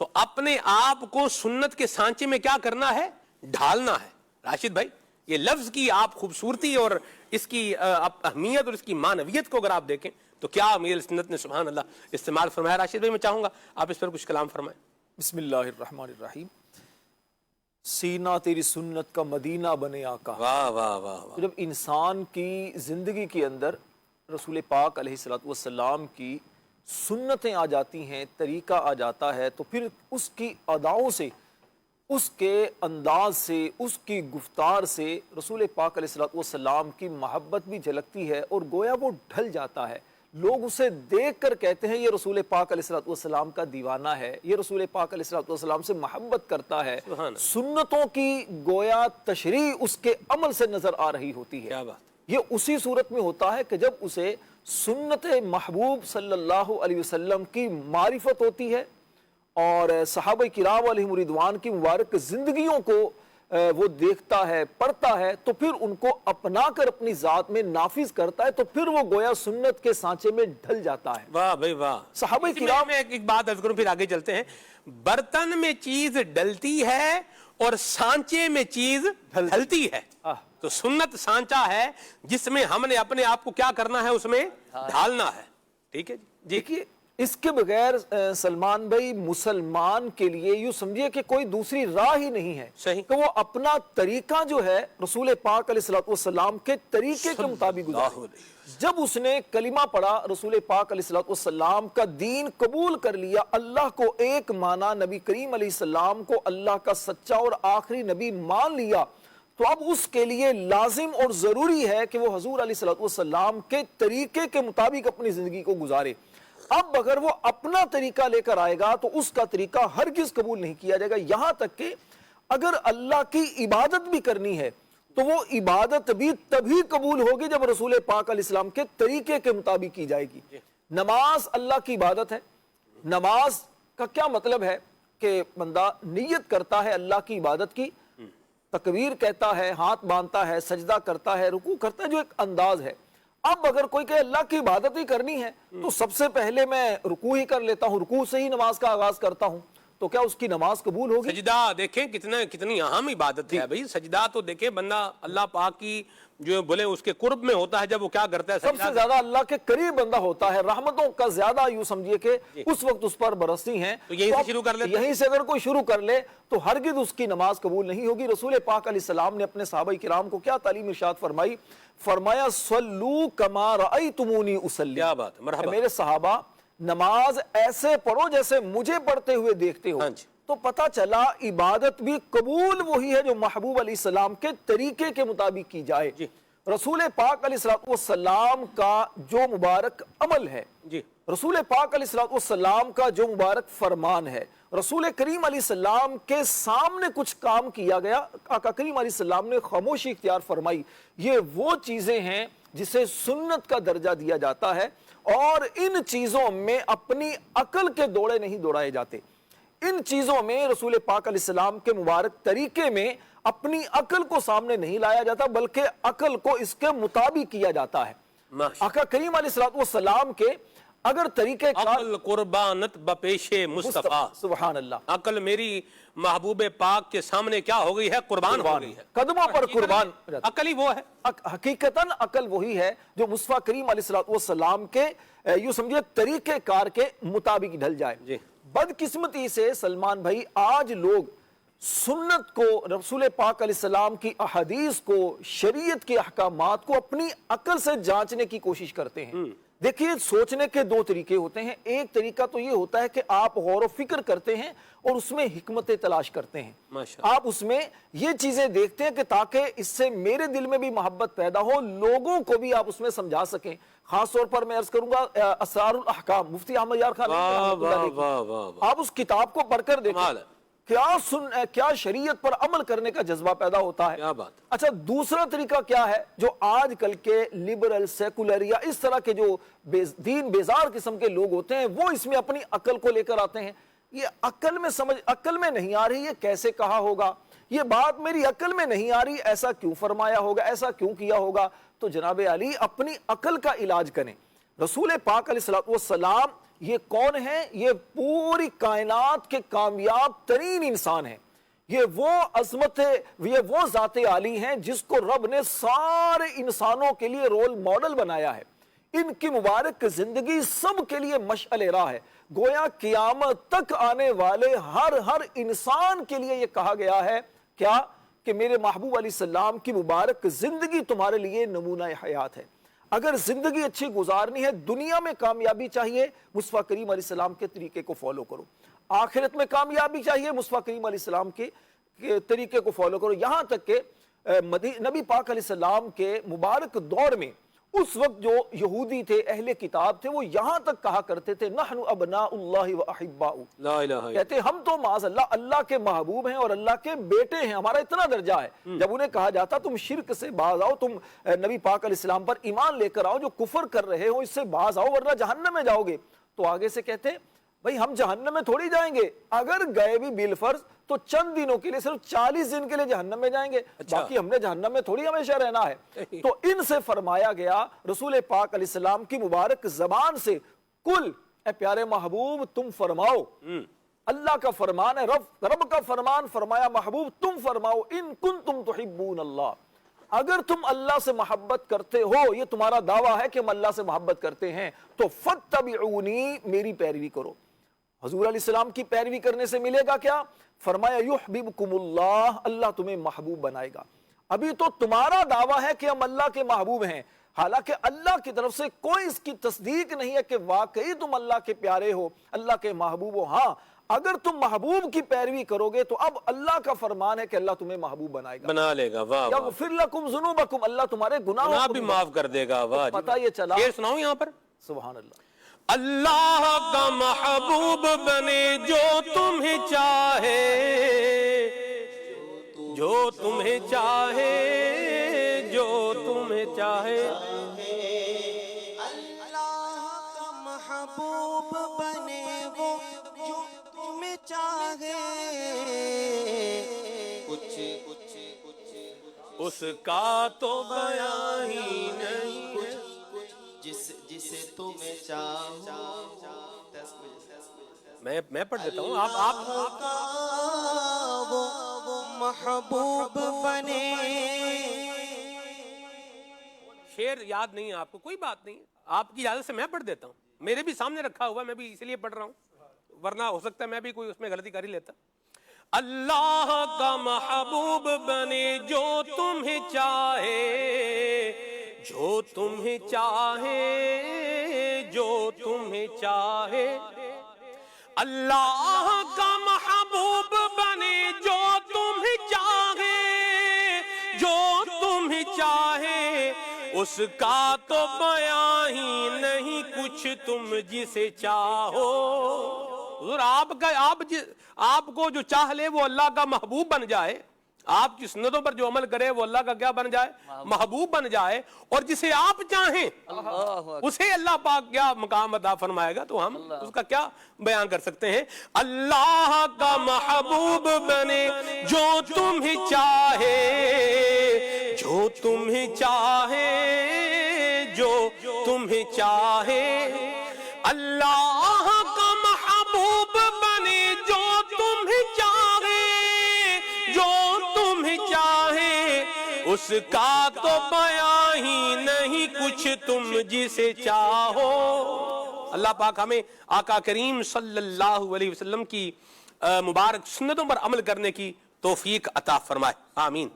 تو اپنے آپ کو سنت کے سانچے میں کیا کرنا ہے؟ ڈھالنا ہے. راشد بھائی، یہ لفظ کی آپ خوبصورتی اور اس کی اہمیت اور اس کی معنویت کو اگر آپ دیکھیں تو کیا میرے سنت نے سبحان اللہ استعمال فرمایا. راشد بھائی میں چاہوں گا آپ اس پر کچھ کلام فرمائیں. بسم اللہ الرحمن الرحیم. سینہ تیری سنت کا مدینہ بنے آقا. واہ واہ واہ. جب انسان کی زندگی کے اندر رسول پاک علیہ الصلوۃ والسلام کی سنتیں آ جاتی ہیں، طریقہ آ جاتا ہے، تو پھر اس کی اداؤں سے، اس کے انداز سے، اس کی گفتار سے رسول پاک علیہ الصلوۃ والسلام کی محبت بھی جھلکتی ہے اور گویا وہ ڈھل جاتا ہے. لوگ اسے دیکھ کر کہتے ہیں یہ رسول پاک علیہ الصلوۃ والسلام کا دیوانہ ہے، یہ رسول پاک علیہ الصلوۃ والسلام سے محبت کرتا ہے. سنتوں کی گویا تشریح اس کے عمل سے نظر آ رہی ہوتی ہے. کیا بات. یہ اسی صورت میں ہوتا ہے کہ جب اسے سنت محبوب صلی اللہ علیہ وسلم کی معرفت ہوتی ہے اور صحابہ کرام علیہم رضوان کی مبارک زندگیوں کو وہ دیکھتا ہے، پڑھتا ہے، تو پھر ان کو اپنا کر اپنی ذات میں نافذ کرتا ہے، تو پھر وہ گویا سنت کے سانچے میں ڈھل جاتا ہے. واہ بھائی واہ. صحابہ کرام میں ایک بات عرض کروں پھر آگے چلتے ہیں. برتن میں چیز ڈلتی ہے اور سانچے میں چیز ڈھلتی ہے. تو سنت سانچا ہے جس میں ہم نے اپنے آپ کو کیا کرنا ہے؟ اس میں ڈھالنا ہے. ٹھیک ہے جی. دیکھیے اس کے بغیر سلمان بھائی مسلمان کے لیے یوں سمجھیے کہ کوئی دوسری راہ ہی نہیں ہے صحیح کہ وہ اپنا طریقہ جو ہے رسول پاک علیہ الصلوۃ والسلام کے طریقے کے مطابق گزارے. جب اس نے کلمہ پڑھا، رسول پاک علیہ الصلوۃ والسلام کا دین قبول کر لیا، اللہ کو ایک مانا، نبی کریم علیہ السلام کو اللہ کا سچا اور آخری نبی مان لیا، تو اب اس کے لیے لازم اور ضروری ہے کہ وہ حضور علیہ الصلوۃ والسلام کے طریقے کے مطابق اپنی زندگی کو گزارے. اب اگر وہ اپنا طریقہ لے کر آئے گا تو اس کا طریقہ ہرگز قبول نہیں کیا جائے گا. یہاں تک کہ اگر اللہ کی عبادت بھی کرنی ہے تو وہ عبادت بھی تبھی قبول ہوگی جب رسول پاک علیہ السلام کے طریقے کے مطابق کی جائے گی. نماز اللہ کی عبادت ہے. نماز کا کیا مطلب ہے کہ بندہ نیت کرتا ہے اللہ کی عبادت کی, تکبیر کہتا ہے, ہاتھ باندھتا ہے, سجدہ کرتا ہے, رکوع کرتا ہے, جو ایک انداز ہے. اب اگر کوئی کہ اللہ کی عبادت ہی کرنی ہے تو سب سے پہلے میں رکوع ہی کر لیتا ہوں, رکوع سے ہی نماز کا آغاز کرتا ہوں, تو کیا اس کی نماز قبول ہوگی؟ سجدہ دیکھیں کتنی اہم عبادت ہے بھائی. سجدہ تو دیکھیں بندہ اللہ پاک کی جو بولے اس کے قرب میں ہوتا ہے جب وہ کیا کرتا ہے, سب سے زیادہ اللہ کے قریب بندہ ہوتا ہے. رحمتوں کا زیادہ یوں سمجھیے کہ اس وقت اس پر برستی ہیں. تو یہیں سے شروع کر لے, یہیں سے اگر کوئی شروع کر لے تو ہرگز اس کی نماز قبول نہیں ہوگی. رسول پاک علیہ السلام نے اپنے صحابہ کرام کو کیا تعلیم ارشاد فرمائی؟ فرمایا صلو کما رأیتمونی اصلی. کیا بات ہے, مرحبا. میرے صحابہ نماز ایسے پڑھو جیسے مجھے پڑھتے ہوئے دیکھتے ہو. تو پتہ چلا عبادت بھی قبول وہی ہے جو محبوب علیہ السلام کے طریقے کے مطابق کی جائے. رسول پاک علیہ السلام کا جو مبارک عمل ہے, رسول پاک علیہ السلام کا جو مبارک فرمان ہے, رسول کریم علیہ السلام کے سامنے کچھ کام کیا گیا, آقا کریم علیہ السلام نے خاموشی اختیار فرمائی, یہ وہ چیزیں ہیں جسے سنت کا درجہ دیا جاتا ہے. اور ان چیزوں میں اپنی عقل کے دوڑے نہیں دوڑائے جاتے. ان چیزوں میں رسول پاک علیہ السلام کے مبارک طریقے میں اپنی عقل کو سامنے نہیں لایا جاتا, بلکہ عقل کو اس کے مطابق کیا جاتا ہے. آقا کریم علیہ السلام کے اگر طریقہ عقل قربانت بپیش مصطفیٰ, سبحان اللہ, عقل میری محبوب پاک کے سامنے کیا ہو گئی ہے, قربان ہو گئی ہے, قدموں پر قربان. عقل ہی وہ ہے, حقیقتاً عقل وہی ہے جو مصطفیٰ کریم علیہ السلام کے یوں سمجھے طریقہ کار کے مطابق ڈھل جائے. بدقسمتی سے سلمان بھائی آج لوگ سنت کو, رسول پاک علیہ السلام کی احادیث کو, شریعت کے احکامات کو اپنی عقل سے جانچنے کی کوشش کرتے ہیں. دیکھیے سوچنے کے دو طریقے ہوتے ہیں. ایک طریقہ تو یہ ہوتا ہے کہ آپ غور و فکر کرتے ہیں اور اس میں حکمتیں تلاش کرتے ہیں. آپ اس میں یہ چیزیں دیکھتے ہیں کہ تاکہ اس سے میرے دل میں بھی محبت پیدا ہو, لوگوں کو بھی آپ اس میں سمجھا سکیں. خاص طور پر میں عرض کروں گا اسرار الاحکام, مفتی احمد یار خان, آپ اس کتاب کو پڑھ کر دیکھیں کیا شریعت پر عمل کرنے کا جذبہ پیدا ہوتا ہے. اچھا دوسرا طریقہ کیا ہے جو آج کل کے لبرل, سیکولر یا اس طرح کے جو دین بیزار قسم کے لوگ ہوتے ہیں وہ اس میں اپنی عقل کو لے کر آتے ہیں. یہ عقل میں نہیں آ رہی, یہ کیسے کہا ہوگا, یہ بات میری عقل میں نہیں آ رہی, ایسا کیوں فرمایا ہوگا, ایسا کیوں کیا ہوگا. تو جناب علی اپنی عقل کا علاج کریں. رسول پاک علیہ السلام یہ کون ہے؟ یہ پوری کائنات کے کامیاب ترین انسان ہیں. یہ وہ عظمت ہے, یہ وہ ذات عالی ہیں جس کو رب نے سارے انسانوں کے لیے رول ماڈل بنایا ہے. ان کی مبارک زندگی سب کے لیے مشعل راہ ہے. گویا قیامت تک آنے والے ہر انسان کے لیے یہ کہا گیا ہے کیا کہ میرے محبوب علیہ السلام کی مبارک زندگی تمہارے لیے نمونہ حیات ہے. اگر زندگی اچھی گزارنی ہے, دنیا میں کامیابی چاہیے, مصطفیٰ کریم علیہ السلام کے طریقے کو فالو کرو. آخرت میں کامیابی چاہیے, مصطفیٰ کریم علیہ السلام کے طریقے کو فالو کرو. یہاں تک کہ نبی پاک علیہ السلام کے مبارک دور میں اس وقت جو یہودی تھے, اہل کتاب تھے, وہ یہاں تک کہا کرتے تھے نحن ابناء اللہ و احباؤ, کہتے ہم تو معاذ اللہ اللہ کے محبوب ہیں اور اللہ کے بیٹے ہیں, ہمارا اتنا درجہ ہے. جب انہیں کہا جاتا تم شرک سے باز آؤ, تم نبی پاک علیہ السلام پر ایمان لے کر آؤ, جو کفر کر رہے ہو اس سے باز آؤ ورنہ جہنم میں جاؤ گے, تو آگے سے کہتے بھئی ہم جہنم میں تھوڑی جائیں گے, اگر گئے بھی بالفرض تو چند دنوں کے لیے, صرف 40 دن کے لیے جہنم میں جائیں گے, باقی ہم نے جہنم میں تھوڑی ہمیشہ رہنا ہے. تو ان سے فرمایا گیا رسول پاک علیہ السلام کی مبارک زبان سے, کل اے پیارے محبوب تم فرماؤ, اللہ کا فرمان ہے, رب کا فرمان, فرمایا محبوب تم فرماؤ ان کنتم تحبون اللہ, اگر تم اللہ سے محبت کرتے ہو, یہ تمہارا دعویٰ ہے کہ ہم اللہ سے محبت کرتے ہیں, تو فاتبعونی, میری پیروی کرو. حضور علیہ السلام کی پیروی کرنے سے ملے گا کیا؟ فرمایا یحببکم اللہ, اللہ تمہیں محبوب بنائے گا. ابھی تو تمہارا دعویٰ ہے کہ ہم اللہ کے محبوب ہیں, حالانکہ اللہ کی طرف سے کوئی اس کی تصدیق نہیں ہے کہ واقعی تم اللہ کے پیارے ہو, اللہ کے محبوب ہو. ہاں اگر تم محبوب کی پیروی کرو گے تو اب اللہ کا فرمان ہے کہ اللہ تمہیں محبوب بنائے گا, بنا لے گا. واہ یغفر لکم ذنوبکم, اللہ تمہارے گناہوں بھی معاف کر دے گا. واہ, پتہ یہ چلا. شعر سناؤں یہاں پر, سبحان اللہ. اللہ کا محبوب بنے جو تمہیں چاہے، جو تمہیں چاہے، جو تمہیں چاہے، اللہ کا محبوب بنے وہ جو تمہیں چاہے، اس کا تو بیان ہی نہیں، جسے تمہیں چاہو، میں پڑھ دیتا ہوں، آپ وہ محبوب بنے۔ شعر یاد نہیں ہے آپ کو، کوئی بات نہیں، آپ کی اجازت سے میں پڑھ دیتا ہوں، میرے بھی سامنے رکھا ہوا، میں بھی اسی لیے پڑھ رہا ہوں، ورنہ ہو سکتا ہے میں بھی کوئی اس میں غلطی کر ہی لیتا۔ اللہ کا محبوب بنے جو تمہیں چاہے، جو تمہیں چاہے، جو تمہیں چاہے، اللہ کا محبوب بنے جو تمہیں چاہے، جو تمہیں چاہے، اس کا تو بیان ہی نہیں کچھ تم جسے چاہو۔ حضور آپ کو جو چاہ لے وہ اللہ کا محبوب بن جائے، آپ کی سنتوں پر جو عمل کرے وہ اللہ کا کیا بن جائے؟ محبوب بن جائے، اور جسے آپ چاہیں اسے اللہ پاک کیا مقام عطا فرمائے گا، تو ہم اس کا کیا بیان کر سکتے ہیں؟ اللہ کا محبوب بنے جو تمہیں چاہے، جو تمہیں چاہے، جو تمہیں چاہے، اللہ کا محبوب بنے جو تمہیں چاہے، جو تمہیں چاہے، اس کا تو بیان ہی نہیں کچھ تم جسے چاہو۔ اللہ پاک ہمیں آقا کریم صلی اللہ علیہ وسلم کی مبارک سنتوں پر عمل کرنے کی توفیق عطا فرمائے، آمین۔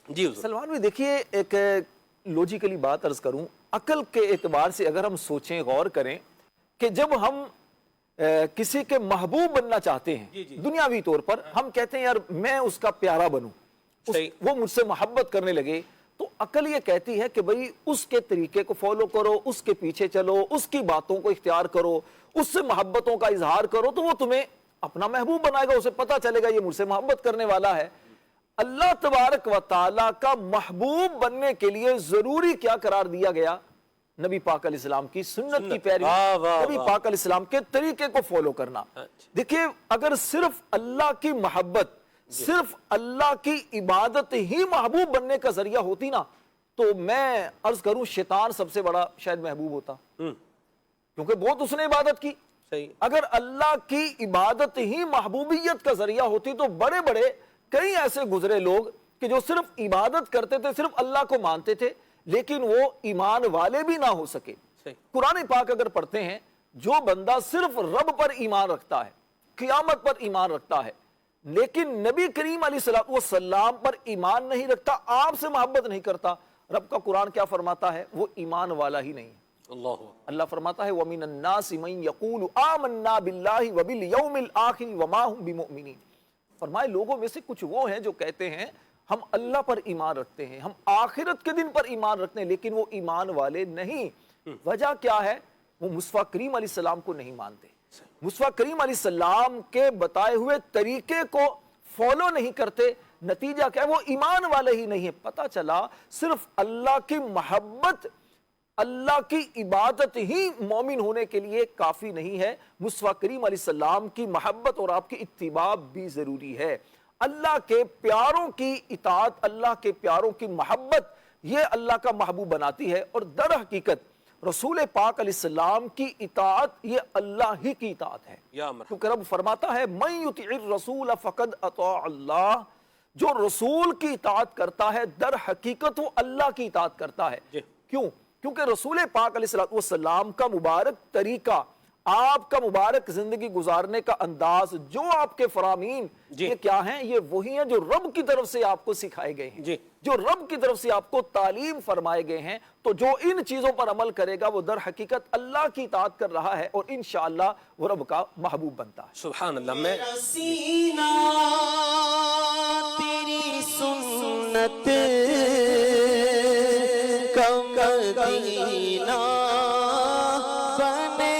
جی حضور سلمان بھی دیکھیے، ایک لوجیکلی بات عرض کروں، عقل کے اعتبار سے اگر ہم سوچیں، غور کریں کہ جب ہم کسی کے محبوب بننا چاہتے ہیں دنیاوی طور پر، ہم کہتے ہیں یار میں اس کا پیارا بنوں، وہ مجھ سے محبت کرنے لگے، تو عقل یہ کہتی ہے کہ بھئی اس کے طریقے کو فالو کرو، اس کے پیچھے چلو، اس کی باتوں کو اختیار کرو، اس سے محبتوں کا اظہار کرو، تو وہ تمہیں اپنا محبوب بنائے گا، اسے پتہ چلے گا یہ مجھ سے محبت کرنے والا ہے۔ اللہ تبارک و تعالیٰ کا محبوب بننے کے لیے ضروری کیا قرار دیا گیا؟ نبی پاک علیہ السلام کی سنت کی پیروی، نبی پاک علیہ السلام کے طریقے کو فالو کرنا۔ دیکھیے، اگر صرف اللہ کی محبت، صرف اللہ کی عبادت ہی محبوب بننے کا ذریعہ ہوتی نا، تو میں عرض کروں شیطان سب سے بڑا شاید محبوب ہوتا، کیونکہ بہت اس نے عبادت کی۔ اگر اللہ کی عبادت ہی محبوبیت کا ذریعہ ہوتی تو بڑے بڑے کئی ایسے گزرے لوگ کہ جو صرف عبادت کرتے تھے، صرف اللہ کو مانتے تھے، لیکن وہ ایمان والے بھی نہ ہو سکے۔ قرآن پاک اگر پڑھتے ہیں، جو بندہ صرف رب پر ایمان رکھتا ہے، قیامت پر ایمان رکھتا ہے، لیکن نبی کریم علیہ السلام پر ایمان نہیں رکھتا، آپ سے محبت نہیں کرتا، رب کا قرآن کیا فرماتا ہے؟ وہ ایمان والا ہی نہیں ہے۔ اللہ فرماتا ہے وَمِنَ النَّاسِ مَن يَقُولُ آمَنَّا بِاللَّهِ وَبِالْيَوْمِ الْآخِرِ وَمَا هُمْ بِمُؤْمِنِينَ۔ فرمائے لوگوں میں سے کچھ وہ ہیں جو کہتے ہیں ہم اللہ پر ایمان رکھتے ہیں، ہم آخرت کے دن پر ایمان رکھتے ہیں، لیکن وہ ایمان والے نہیں۔ وجہ کیا ہے؟ وہ مصطفیٰ کریم علیہ السلام کو نہیں مانتے، مصطفیٰ کریم علیہ السلام کے بتائے ہوئے طریقے کو فالو نہیں کرتے۔ نتیجہ کیا ہے؟ وہ ایمان والے ہی نہیں ہے۔ پتہ چلا صرف اللہ کی محبت، اللہ کی عبادت ہی مومن ہونے کے لیے کافی نہیں ہے، مصطفیٰ کریم علیہ السلام کی محبت اور آپ کی اتباع بھی ضروری ہے۔ اللہ کے پیاروں کی اطاعت، اللہ کے پیاروں کی محبت، یہ اللہ کا محبوب بناتی ہے، اور در حقیقت رسول پاک علیہ السلام کی اطاعت یہ اللہ ہی کی اطاعت ہے، کیونکہ رب فرماتا ہے مَن یُطِعِ الرَّسُولَ فَقَدْ أَطَاعَ اللَّهَ، جو رسول کی اطاعت کرتا ہے در حقیقت وہ اللہ کی اطاعت کرتا ہے۔ کیوں؟ کیونکہ رسول پاک علیہ السلام کا مبارک طریقہ، آپ کا مبارک زندگی گزارنے کا انداز، جو آپ کے فرامین یہ کیا ہیں؟ یہ وہی ہیں جو رب کی طرف سے آپ کو سکھائے گئے ہیں، جو رب کی طرف سے آپ کو تعلیم فرمائے گئے ہیں۔ تو جو ان چیزوں پر عمل کرے گا وہ در حقیقت اللہ کی اطاعت کر رہا ہے، اور انشاءاللہ وہ رب کا محبوب بنتا ہے۔ سبحان اللہ۔ میں سینہ تیری سنت کا مدینہ بنے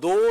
2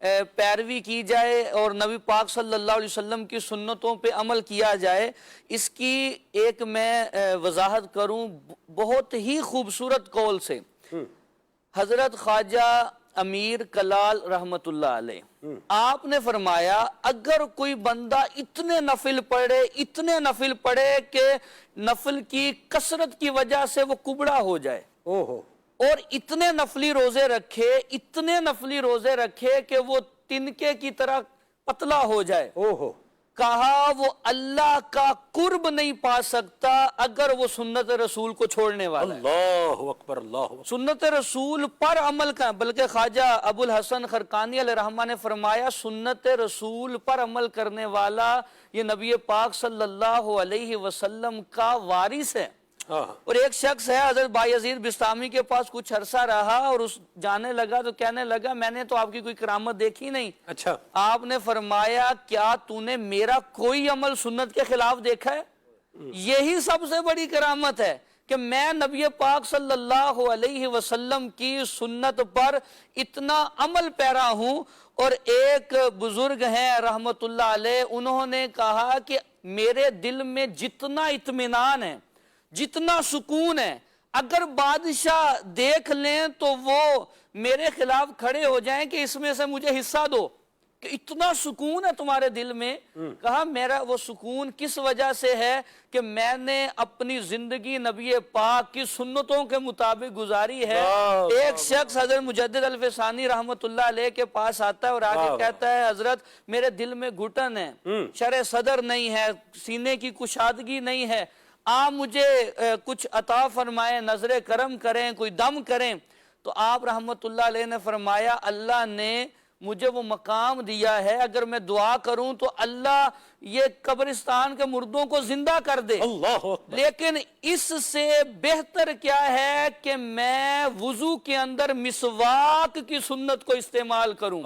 پیروی کی جائے اور نبی پاک صلی اللہ علیہ وسلم کی سنتوں پہ عمل کیا جائے، اس کی ایک میں وضاحت کروں بہت ہی خوبصورت قول سے۔ حضرت خواجہ امیر کلال رحمت اللہ علیہ آپ نے فرمایا اگر کوئی بندہ اتنے نفل پڑھے کہ نفل کی کثرت کی وجہ سے وہ کبڑا ہو جائے، اور اتنے نفلی روزے رکھے کہ وہ تنکے کی طرح پتلا ہو جائے، کہا وہ اللہ کا قرب نہیں پا سکتا اگر وہ سنت رسول کو چھوڑنے والا ہے۔ اللہ اکبر، اللہ اکبر۔ سنت رسول پر عمل کا، بلکہ خواجہ ابو الحسن خرقانی علیہ رحمہ نے فرمایا سنت رسول پر عمل کرنے والا یہ نبی پاک صلی اللہ علیہ وسلم کا وارث ہے۔ اور ایک شخص ہے حضرت بایزید بستامی کے پاس کچھ عرصہ رہا اور اس جانے لگا تو کہنے لگا میں نے تو آپ کی کوئی کرامت دیکھی نہیں۔ اچھا، آپ نے فرمایا کیا تو نے میرا کوئی عمل سنت کے خلاف دیکھا ہے؟ یہی سب سے بڑی کرامت ہے کہ میں نبی پاک صلی اللہ علیہ وسلم کی سنت پر اتنا عمل پیرا ہوں۔ اور ایک بزرگ ہیں رحمت اللہ علیہ، انہوں نے کہا کہ میرے دل میں جتنا اطمینان ہے، جتنا سکون ہے، اگر بادشاہ دیکھ لیں تو وہ میرے خلاف کھڑے ہو جائیں کہ اس میں سے مجھے حصہ دو، کہ اتنا سکون ہے تمہارے دل میں۔ کہا میرا وہ سکون کس وجہ سے ہے کہ میں نے اپنی زندگی نبی پاک کی سنتوں کے مطابق گزاری ہے۔ ایک شخص حضرت مجدد الفسانی رحمت اللہ علیہ کے پاس آتا ہے اور آگے کہتا ہے حضرت میرے دل میں گھٹن ہے، شرح صدر نہیں ہے، سینے کی کشادگی نہیں ہے، آپ مجھے کچھ عطا فرمائیں، نظر کرم کریں، کوئی دم کریں۔ تو آپ رحمت اللہ علیہ نے فرمایا اللہ نے مجھے وہ مقام دیا ہے اگر میں دعا کروں تو اللہ یہ قبرستان کے مردوں کو زندہ کر دے، لیکن اس سے بہتر کیا ہے کہ میں وضو کے اندر مسواک کی سنت کو استعمال کروں۔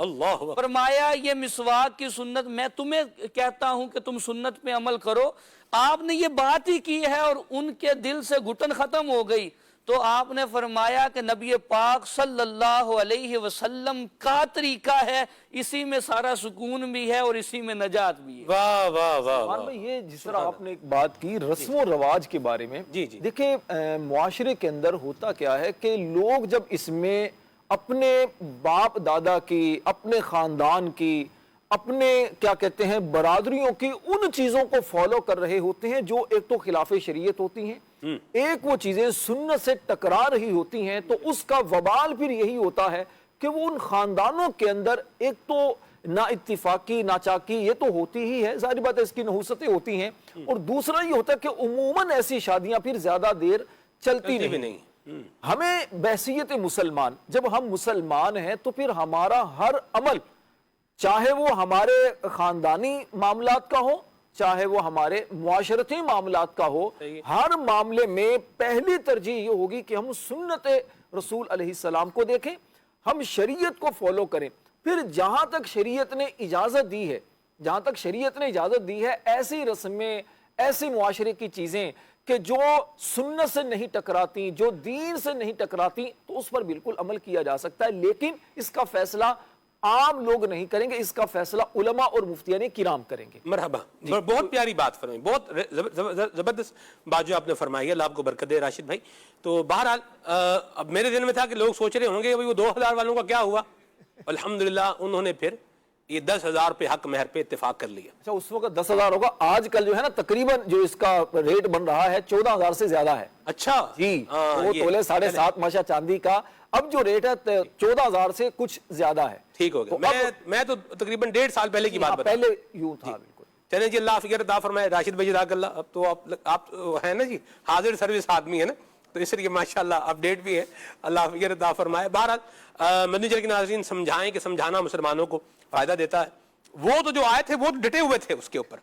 فرمایا یہ مسواک کی سنت میں تمہیں کہتا ہوں کہ تم سنت پہ عمل کرو۔ آپ نے یہ بات ہی کی ہے اور ان کے دل سے گھٹن ختم ہو گئی۔ تو آپ نے فرمایا کہ نبی پاک صلی اللہ علیہ وسلم کا طریقہ ہے، اسی میں سارا سکون بھی ہے اور اسی میں نجات بھی ہے۔ واہ واہ واہ۔ یہ جس طرح آپ نے ایک بات کی رسم و رواج کے بارے میں، دیکھیں معاشرے کے اندر ہوتا کیا ہے کہ لوگ جب اس میں اپنے باپ دادا کی، اپنے خاندان کی، اپنے کیا کہتے ہیں برادریوں کی ان چیزوں کو فالو کر رہے ہوتے ہیں جو ایک تو خلاف شریعت ہوتی ہیں، ایک وہ چیزیں سنت سے ٹکرا رہی ہوتی ہیں، تو اس کا وبال پھر یہی ہوتا ہے کہ وہ ان خاندانوں کے اندر ایک تو نا اتفاقی ناچاکی یہ تو ہوتی ہی ہے، ظاہر بات ہے اس کی نحوستیں ہوتی ہیں، اور دوسرا یہ ہوتا ہے کہ عموماً ایسی شادیاں پھر زیادہ دیر چلتی نہیں۔ ہمیں بحیثیت مسلمان، جب ہم مسلمان ہیں تو پھر ہمارا ہر عمل چاہے وہ ہمارے خاندانی معاملات کا ہو، چاہے وہ ہمارے معاشرتی معاملات کا ہو، ہر معاملے میں پہلی ترجیح یہ ہوگی کہ ہم سنت رسول علیہ السلام کو دیکھیں، ہم شریعت کو فالو کریں۔ پھر جہاں تک شریعت نے اجازت دی ہے، ایسی رسمیں، ایسی معاشرے کی چیزیں کہ جو سنت سے نہیں ٹکراتی، جو دین سے نہیں ٹکراتی، تو اس پر بالکل عمل کیا جا سکتا ہے، لیکن اس کا فیصلہ عام لوگ نہیں کریں گے، اس کا فیصلہ علماء اور مفتیان کرام کریں گے۔ مرحبا، بہت پیاری بات فرمائی، بہت زبردست بات جو آپ نے فرمائی ہے، اللہ آپ کو برکت دے راشد بھائی۔ تو بہرحال اب میرے ذہن میں تھا کہ لوگ سوچ رہے ہوں گے وہ 2000 والوں کا کیا ہوا، الحمدللہ انہوں نے پھر یہ 10,000 پہ حق مہر پہ اتفاق کر لیا۔ اچھا اس وقت 10,000 ہوگا، آج کل جو ہے نا تقریباً جو اس کا ریٹ بن رہا ہے 14,000 سے زیادہ ہے۔ اچھا جی، وہ تولے 7.5 ماشا چاندی کا اب جو ریٹ ہے 14,000 سے کچھ زیادہ ہے۔ ٹھیک ہو گیا، میں تو تقریباً 1.5 سال پہلے کی بات بتا، پہلے یوں تھا بالکل۔ چلیں جی، اللہ فکر عطا فرمائے راشد بھائی، جزاک اللہ۔ اب تو آپ ہیں نا جی حاضر سروس آدمی ہے نا، تو اس لیے ماشاءاللہ اپڈیٹ بھی ہے، اللہ فکر عطا فرمائے۔ بہرحال مدنی چینل کے ناظرین سمجھائیں کہ سمجھانا مسلمانوں کو فائدہ دیتا ہے۔ وہ تو جو آئے تھے وہ ڈٹے ہوئے تھے اس کے اوپر،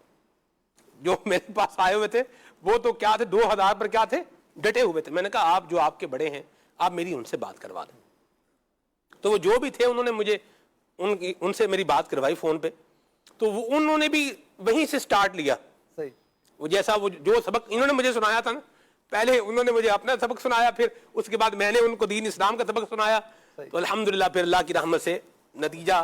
جو میرے پاس آئے ہوئے تھے وہ تو کیا تھے، 2000 پر کیا تھے، ڈٹے ہوئے تھے۔ میں نے کہا آپ جو آپ کے بڑے ہیں آپ میری ان سے بات کروا دیں، تو وہ جو بھی تھے انہوں نے مجھے ان سے میری بات کروائی فون پہ، تو وہ انہوں نے بھی وہیں سے سٹارٹ لیا۔ وہ جیسا وہ جو سبق انہوں نے مجھے سنایا تھا نا، پہلے انہوں نے مجھے اپنا سبق سنایا، پھر اس کے بعد میں نے ان کو دین اسلام کا سبق سنایا، تو الحمدللہ پھر اللہ کی رحمت سے نتیجہ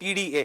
TDA,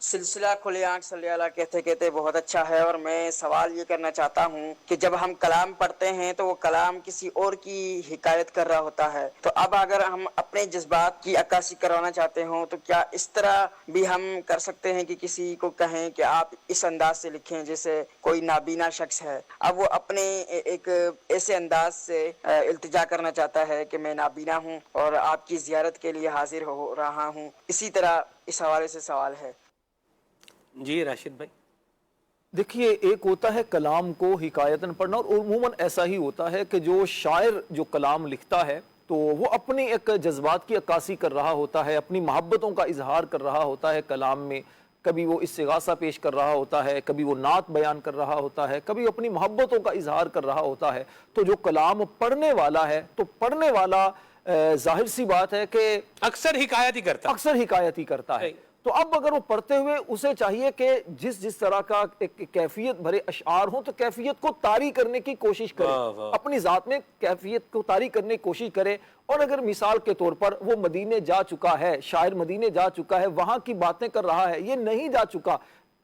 سلسلہ کھلے آنکھ صلی اللہ کہتے کہتے بہت اچھا ہے، اور میں سوال یہ کرنا چاہتا ہوں کہ جب ہم کلام پڑھتے ہیں تو وہ کلام کسی اور کی حکایت کر رہا ہوتا ہے، تو اب اگر ہم اپنے جذبات کی عکاسی کروانا چاہتے ہوں تو کیا اس طرح بھی ہم کر سکتے ہیں کہ کسی کو کہیں کہ آپ اس انداز سے لکھیں، جیسے کوئی نابینا شخص ہے، اب وہ اپنے ایک ایسے انداز سے التجا کرنا چاہتا ہے کہ میں نابینا ہوں اور آپ کی زیارت کے لیے حاضر ہو رہا ہوں، اسی طرح اس حوالے سے سوال ہے۔ جی راشد بھائی۔ دیکھیے، ایک ہوتا ہے کلام کو حکایتاً پڑھنا، اور عموماً ایسا ہی ہوتا ہے کہ جو شاعر جو کلام لکھتا ہے تو وہ اپنی ایک جذبات کی عکاسی کر رہا ہوتا ہے، اپنی محبتوں کا اظہار کر رہا ہوتا ہے کلام میں، کبھی وہ استغاثہ پیش کر رہا ہوتا ہے، کبھی وہ نعت بیان کر رہا ہوتا ہے، کبھی اپنی محبتوں کا اظہار کر رہا ہوتا ہے۔ تو جو کلام پڑھنے والا ہے تو پڑھنے والا ظاہر سی بات ہے کہ اکثر حکایت ہی کرتا ہے۔ تو اب اگر وہ پڑھتے ہوئے اسے چاہیے کہ جس طرح کا ایک کیفیت بھرے اشعار ہوں تو کیفیت کو طاری کرنے کی کوشش کرے، اپنی ذات میں کیفیت کو طاری کرنے کی کوشش کرے۔ اور اگر مثال کے طور پر وہ مدینے جا چکا ہے، شاعر مدینے جا چکا ہے، وہاں کی باتیں کر رہا ہے، یہ نہیں جا چکا،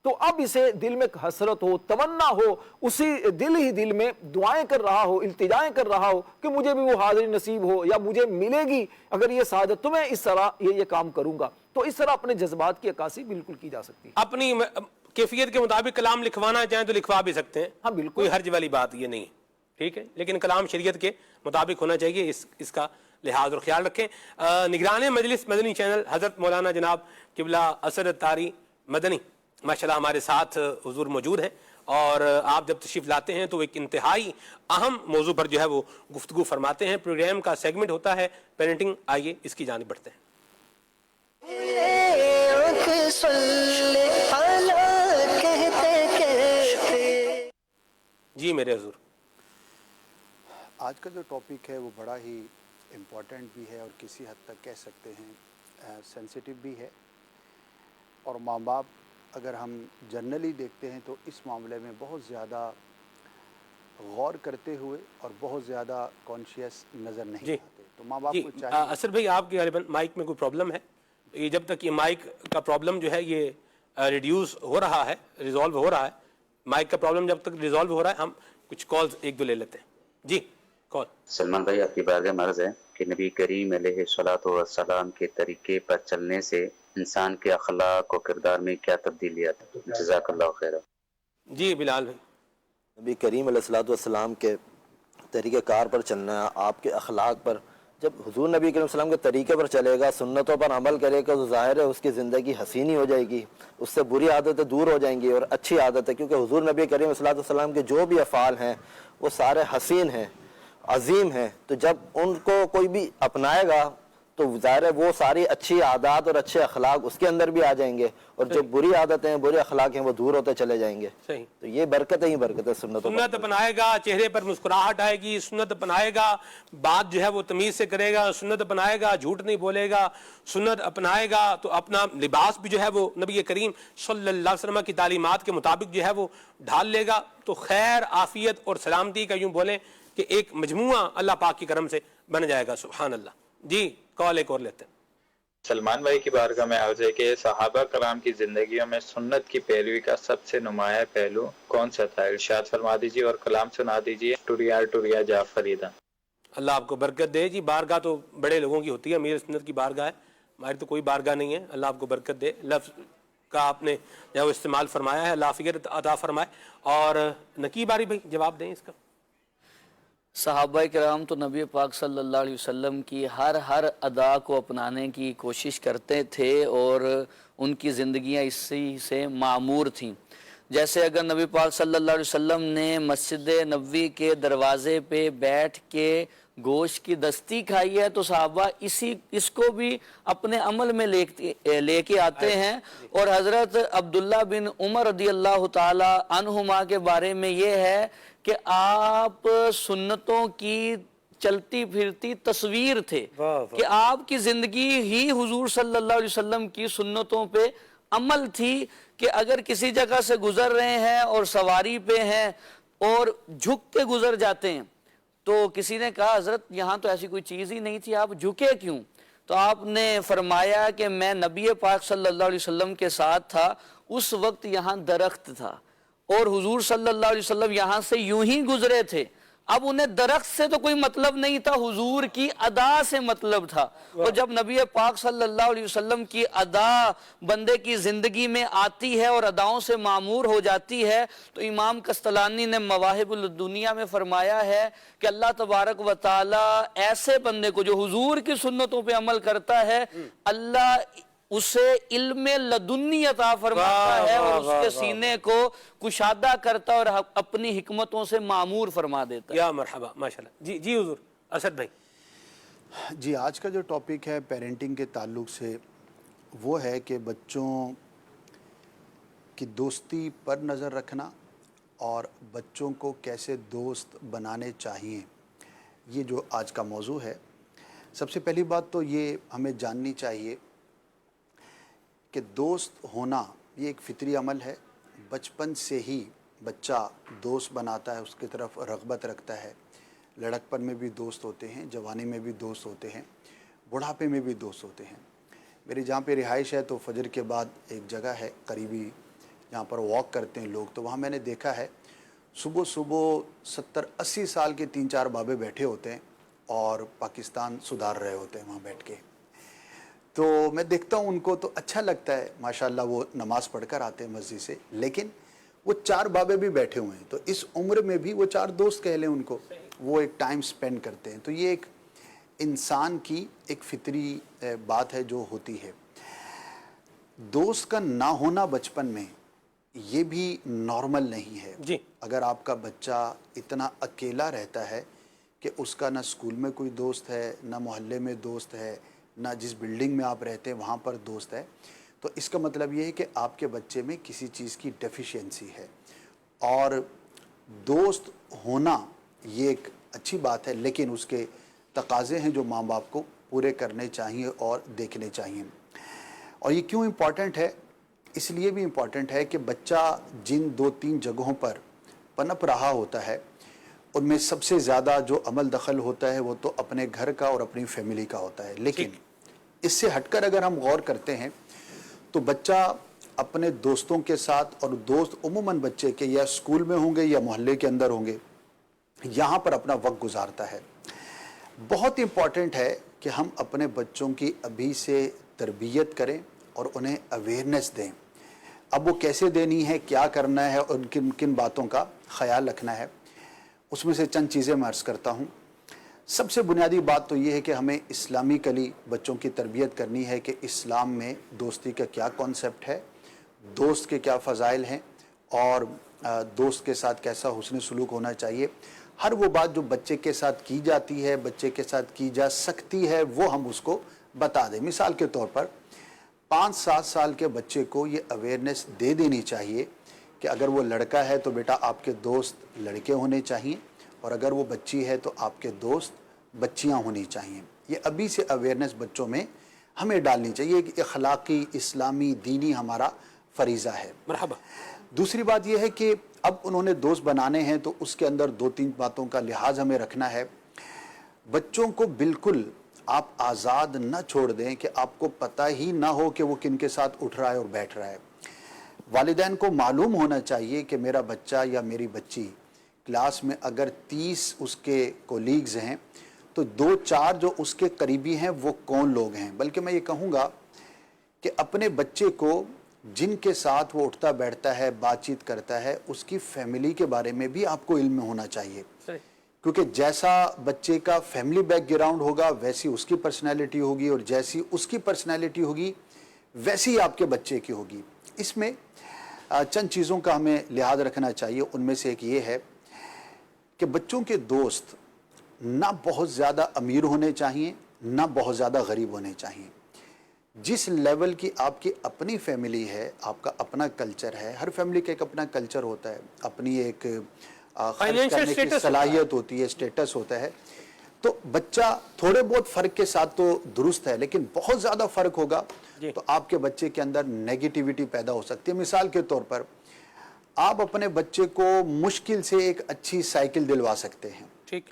تو اب اسے دل میں حسرت ہو، تمنا ہو، اسی دل ہی دل میں دعائیں کر رہا ہو، التجائیں کر رہا ہو کہ مجھے بھی وہ حاضری نصیب ہو، یا مجھے ملے گی اگر یہ سعادت تو میں اس طرح یہ کام کروں گا۔ تو اس طرح اپنے جذبات کی عکاسی بالکل کی جا سکتی ہے۔ اپنی کیفیت کے مطابق کلام لکھوانا چاہیں تو لکھوا بھی سکتے ہیں، ہاں بالکل، کوئی حرج والی بات یہ نہیں ہے، ٹھیک ہے، لیکن کلام شریعت کے مطابق ہونا چاہیے، اس کا لحاظ اور خیال رکھیں۔ نگران مجلس مدنی چینل حضرت مولانا جناب قبلہ اسد طاری مدنی ماشاءاللہ ہمارے ساتھ حضور موجود ہیں، اور آپ جب تشریف لاتے ہیں تو ایک انتہائی اہم موضوع پر جو ہے وہ گفتگو فرماتے ہیں۔ پروگرام کا سیگمنٹ ہوتا ہے پیرنٹنگ، آئیے اس کی جانب بڑھتے ہیں۔ جی میرے حضور، آج کا جو ٹاپک ہے وہ بڑا ہی امپورٹنٹ بھی ہے اور کسی حد تک کہہ سکتے ہیں سینسیٹیو بھی ہے، اور ماں باپ اگر ہم جنرلی دیکھتے ہیں تو اس معاملے میں بہت زیادہ غور کرتے ہوئے اور بہت زیادہ کانشیس نظر نہیں آتے، تو ماں باپ کو چاہیے۔ اسد بھائی آپ کے غالباً مائک میں کوئی پرابلم ہے، یہ جب تک یہ مائک کا پرابلم جو ہے یہ ریڈیوس ہو رہا ہے، ریزالو ہو رہا ہے، مائک کا پرابلم جب تک ریزالو ہو رہا ہے، ہم کچھ کالز ایک دو لے لیتے ہیں۔ جی کال۔ سلمان بھائی، آپ کی بارگاہ میں عرض ہے کہ نبی کریم علیہ الصلوۃ والسلام کے طریقے پر چلنے سے انسان کے اخلاق و کردار میں کیا تبدیلیات ہیں؟ جزاک اللہ خیر۔ جی بلال بھائی۔ نبی کریم علیہ الصلوۃ والسلام کے طریقہ کار پر چلنا، آپ کے اخلاق پر، جب حضور نبی کریم صلی اللہ علیہ وسلم کے طریقے پر چلے گا، سنتوں پر عمل کرے گا، تو ظاہر ہے اس کی زندگی حسینی ہو جائے گی، اس سے بری عادتیں دور ہو جائیں گی اور اچھی عادت ہے، کیونکہ حضور نبی کریم صلی اللہ علیہ وسلم کے جو بھی افعال ہیں وہ سارے حسین ہیں، عظیم ہیں، تو جب ان کو کوئی بھی اپنائے گا تو ظاہر ہے وہ ساری اچھی عادات اور اچھے اخلاق اس کے اندر بھی آ جائیں گے، اور جو بری عادتیں ہیں، برے اخلاق ہیں، وہ دور ہوتے چلے جائیں گے۔ صحیح۔ تو یہ برکت ہی برکت ہے سنت اپنائے گا، چہرے پر مسکراہٹ آئے گی، سنت اپنائے گا، بات جو ہے وہ تمیز سے کرے گا، سنت اپنائے گا، جھوٹ نہیں بولے گا، سنت اپنائے گا تو اپنا لباس بھی جو ہے وہ نبی کریم صلی اللہ علیہ وسلم کی تعلیمات کے مطابق جو ہے وہ ڈھال لے گا، تو خیر، عافیت اور سلامتی کا یوں بولیں کہ ایک مجموعہ اللہ پاک کی کرم سے بن جائے گا۔ سبحان اللہ۔ جی کال ایک اور لیتے ہیں۔ سلمان بھائی کی بارگاہ میں عرض ہے کہ صحابہ کرام کی زندگیوں میں سنت کی پیروی کا سب سے نمایاں پہلو کون سا تھا؟ ارشاد فرما دیجیے اور کلام سنا دیجیے۔ ٹوریا جعفریدہ۔ اللہ آپ کو برکت دے۔ جی بارگاہ تو بڑے لوگوں کی ہوتی ہے، امیر سنت کی بارگاہ ہے، ہماری تو کوئی بارگاہ نہیں ہے۔ اللہ آپ کو برکت دے، لفظ کا آپ نے جو استعمال فرمایا ہے، اللہ عافیت عطا فرمائے۔ اور نقیب باری بھائی جواب دیں اس کا۔ صحابہ کرام تو نبی پاک صلی اللہ علیہ وسلم کی ہر ادا کو اپنانے کی کوشش کرتے تھے، اور ان کی زندگیاں اسی سے معمور تھیں۔ جیسے اگر نبی پاک صلی اللہ علیہ وسلم نے مسجد نبوی کے دروازے پہ بیٹھ کے گوشت کی دستی کھائی ہے تو صحابہ اس کو بھی اپنے عمل میں لے کے آتے ہیں۔ اور حضرت عبداللہ بن عمر رضی اللہ تعالی عنہما کے بارے میں یہ ہے کہ آپ سنتوں کی چلتی پھرتی تصویر تھے، کہ آپ کی زندگی ہی حضور صلی اللہ علیہ وسلم کی سنتوں پہ عمل تھی، کہ اگر کسی جگہ سے گزر رہے ہیں اور سواری پہ ہیں اور جھک کے گزر جاتے ہیں، تو کسی نے کہا حضرت یہاں تو ایسی کوئی چیز ہی نہیں تھی، آپ جھکے کیوں؟ تو آپ نے فرمایا کہ میں نبی پاک صلی اللہ علیہ وسلم کے ساتھ تھا، اس وقت یہاں درخت تھا اور حضور صلی اللہ علیہ وسلم یہاں سے یوں ہی گزرے تھے. اب انہیں درخت سے تو کوئی مطلب نہیں تھا، حضور کی ادا سے مطلب تھا. اور جب نبی پاک صلی اللہ علیہ وسلم کی ادا بندے کی زندگی میں آتی ہے اور اداؤں سے معمور ہو جاتی ہے تو امام قسطلانی نے مواہب الدنیا میں فرمایا ہے کہ اللہ تبارک و تعالی ایسے بندے کو جو حضور کی سنتوں پہ عمل کرتا ہے، اللہ اسے علم لدنی عطا فرماتا ہے اور اس کے سینے کو کشادہ کرتا اور اپنی حکمتوں سے معمور فرما دیتا ہے. یا مرحبا، ماشاءاللہ. جی حضور اسد بھائی. جی آج کا جو ٹاپک ہے پیرنٹنگ کے تعلق سے وہ ہے کہ بچوں کی دوستی پر نظر رکھنا اور بچوں کو کیسے دوست بنانے چاہیے، یہ جو آج کا موضوع ہے. سب سے پہلی بات تو یہ ہمیں جاننی چاہیے کہ دوست ہونا یہ ایک فطری عمل ہے. بچپن سے ہی بچہ دوست بناتا ہے، اس کی طرف رغبت رکھتا ہے. لڑکپن میں بھی دوست ہوتے ہیں، جوانی میں بھی دوست ہوتے ہیں، بڑھاپے میں بھی دوست ہوتے ہیں. میری جہاں پہ رہائش ہے تو فجر کے بعد ایک جگہ ہے قریبی جہاں پر واک کرتے ہیں لوگ، تو وہاں میں نے دیکھا ہے صبح 70-80 سال کے 3-4 بابے بیٹھے ہوتے ہیں اور پاکستان سدھار رہے ہوتے ہیں وہاں بیٹھ کے. تو میں دیکھتا ہوں ان کو تو اچھا لگتا ہے، ماشاءاللہ وہ نماز پڑھ کر آتے ہیں مسجد سے، لیکن وہ 4 بابے بھی بیٹھے ہوئے ہیں تو اس عمر میں بھی وہ 4 دوست کہہ لیں ان کو، وہ ایک ٹائم سپینڈ کرتے ہیں. تو یہ ایک انسان کی ایک فطری بات ہے جو ہوتی ہے. دوست کا نہ ہونا بچپن میں یہ بھی نارمل نہیں ہے. جی اگر آپ کا بچہ اتنا اکیلا رہتا ہے کہ اس کا نہ اسکول میں کوئی دوست ہے، نہ محلے میں دوست ہے، نہ جس بلڈنگ میں آپ رہتے ہیں وہاں پر دوست ہے، تو اس کا مطلب یہ ہے کہ آپ کے بچے میں کسی چیز کی ڈیفیشینسی ہے. اور دوست ہونا یہ ایک اچھی بات ہے، لیکن اس کے تقاضے ہیں جو ماں باپ کو پورے کرنے چاہیے اور دیکھنے چاہیے. اور یہ کیوں امپورٹنٹ ہے؟ اس لیے بھی امپورٹنٹ ہے کہ بچہ جن 2-3 جگہوں پر پنپ رہا ہوتا ہے ان میں سب سے زیادہ جو عمل دخل ہوتا ہے وہ تو اپنے گھر کا اور اپنی فیملی کا ہوتا ہے. لیکن اس سے ہٹ کر اگر ہم غور کرتے ہیں تو بچہ اپنے دوستوں کے ساتھ، اور دوست عموماً بچے کے یا اسکول میں ہوں گے یا محلے کے اندر ہوں گے، یہاں پر اپنا وقت گزارتا ہے. بہت امپورٹنٹ ہے کہ ہم اپنے بچوں کی ابھی سے تربیت کریں اور انہیں اویئرنیس دیں. اب وہ کیسے دینی ہے، کیا کرنا ہے اور کن کن باتوں کا خیال رکھنا ہے، اس میں سے چند چیزیں میں عرض کرتا ہوں. سب سے بنیادی بات تو یہ ہے کہ ہمیں اسلامکلی بچوں کی تربیت کرنی ہے کہ اسلام میں دوستی کا کیا کانسیپٹ ہے، دوست کے کیا فضائل ہیں اور دوست کے ساتھ کیسا حسن سلوک ہونا چاہیے. ہر وہ بات جو بچے کے ساتھ کی جاتی ہے، بچے کے ساتھ کی جا سکتی ہے، وہ ہم اس کو بتا دیں. مثال کے طور پر 5-7 سال کے بچے کو یہ اویئرنیس دے دینی چاہیے کہ اگر وہ لڑکا ہے تو بیٹا آپ کے دوست لڑکے ہونے چاہیے، اور اگر وہ بچی ہے تو آپ کے دوست بچیاں ہونی چاہیے. یہ ابھی سے اویئرنیس بچوں میں ہمیں ڈالنی چاہیے. ایک اخلاقی، اسلامی، دینی ہمارا فریضہ ہے. مرحبا. دوسری بات یہ ہے کہ اب انہوں نے دوست بنانے ہیں تو اس کے اندر 2-3 باتوں کا لحاظ ہمیں رکھنا ہے. بچوں کو بالکل آپ آزاد نہ چھوڑ دیں کہ آپ کو پتہ ہی نہ ہو کہ وہ کن کے ساتھ اٹھ رہا ہے اور بیٹھ رہا ہے. والدین کو معلوم ہونا چاہیے کہ میرا بچہ یا میری بچی کلاس میں اگر 30 اس کے کولیگز ہیں تو 2-4 جو اس کے قریبی ہیں وہ کون لوگ ہیں. بلکہ میں یہ کہوں گا کہ اپنے بچے کو جن کے ساتھ وہ اٹھتا بیٹھتا ہے، بات چیت کرتا ہے، اس کی فیملی کے بارے میں بھی آپ کو علم ہونا چاہیے. کیونکہ جیسا بچے کا فیملی بیک گراؤنڈ ہوگا ویسی اس کی پرسنالٹی ہوگی، اور جیسی اس کی پرسنالٹی ہوگی ویسی آپ کے بچے کی ہوگی. اس میں چند چیزوں کا ہمیں لحاظ رکھنا چاہیے. ان میں سے ایک یہ ہے کہ بچوں کے دوست نہ بہت زیادہ امیر ہونے چاہیے، نہ بہت زیادہ غریب ہونے چاہیے. جس لیول کی آپ کی اپنی فیملی ہے، آپ کا اپنا کلچر ہے، ہر فیملی کا ایک اپنا کلچر ہوتا ہے، اپنی ایک خرچ کرنے کی صلاحیت ہوتی ہے، سٹیٹس ہوتا ہے. تو بچہ تھوڑے بہت فرق کے ساتھ تو درست ہے، لیکن بہت زیادہ فرق ہوگا تو آپ کے بچے کے اندر نیگیٹیوٹی پیدا ہو سکتی ہے. مثال کے طور پر آپ اپنے بچے کو مشکل سے ایک اچھی سائیکل دلوا سکتے ہیں، ٹھیک،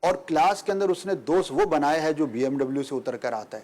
اور کلاس کے اندر اس نے دوست وہ بنایا ہے جو BMW سے اتر کر آتا ہے.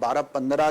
12-15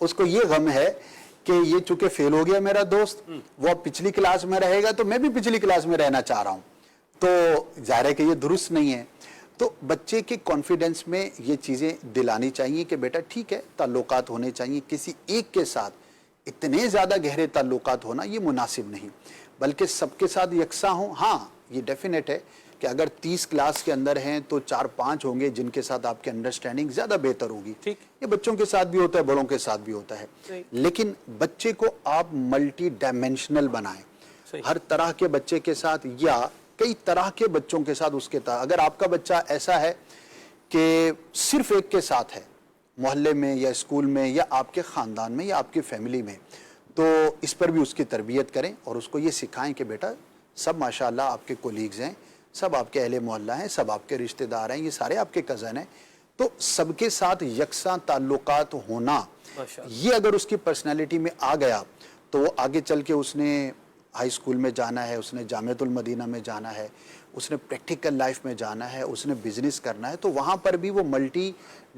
اس کو یہ غم ہے کہ یہ چونکہ فیل ہو گیا میرا دوست، وہ اب پچھلی کلاس میں رہے گا تو میں بھی پچھلی کلاس میں رہنا چاہ رہا ہوں، تو ظاہر ہے کہ یہ درست نہیں ہے۔ تو بچے کے کانفیڈنس میں یہ چیزیں دلانی چاہیے کہ بیٹا ٹھیک ہے، تعلقات ہونے چاہیے، کسی ایک کے ساتھ اتنے زیادہ گہرے تعلقات ہونا یہ مناسب نہیں، بلکہ سب کے ساتھ یکساں ہوں۔ ہاں یہ ڈیفینیٹ ہے کہ اگر 30 کلاس کے اندر ہیں تو 4-5 ہوں گے جن کے ساتھ آپ کے انڈرسٹینڈنگ زیادہ بہتر ہوگی۔ یہ بچوں کے ساتھ بھی ہوتا ہے، بڑوں کے ساتھ بھی ہوتا ہے، لیکن بچے کو آپ ملٹی ڈائمینشنل بنائیں، ہر طرح کے بچے کے ساتھ یا کئی طرح کے بچوں کے ساتھ اس کے اگر آپ کا بچہ ایسا ہے کہ صرف ایک کے ساتھ ہے محلے میں یا اسکول میں یا آپ کے خاندان میں یا آپ کی فیملی میں، تو اس پر بھی اس کی تربیت کریں اور اس کو یہ سکھائیں کہ بیٹا سب ماشاءاللہ آپ کے کولیگز ہیں، سب آپ کے اہل محلہ ہیں، سب آپ کے رشتہ دار ہیں، یہ سارے آپ کے کزن ہیں، تو سب کے ساتھ یکساں تعلقات ہونا، یہ اگر اس کی پرسنالٹی میں آ گیا تو وہ آگے چل کے اس نے ہائی اسکول میں جانا ہے، اس نے جامعۃ المدینہ میں جانا ہے، اس نے پریکٹیکل لائف میں جانا ہے، اس نے بزنس کرنا ہے، تو وہاں پر بھی وہ ملٹی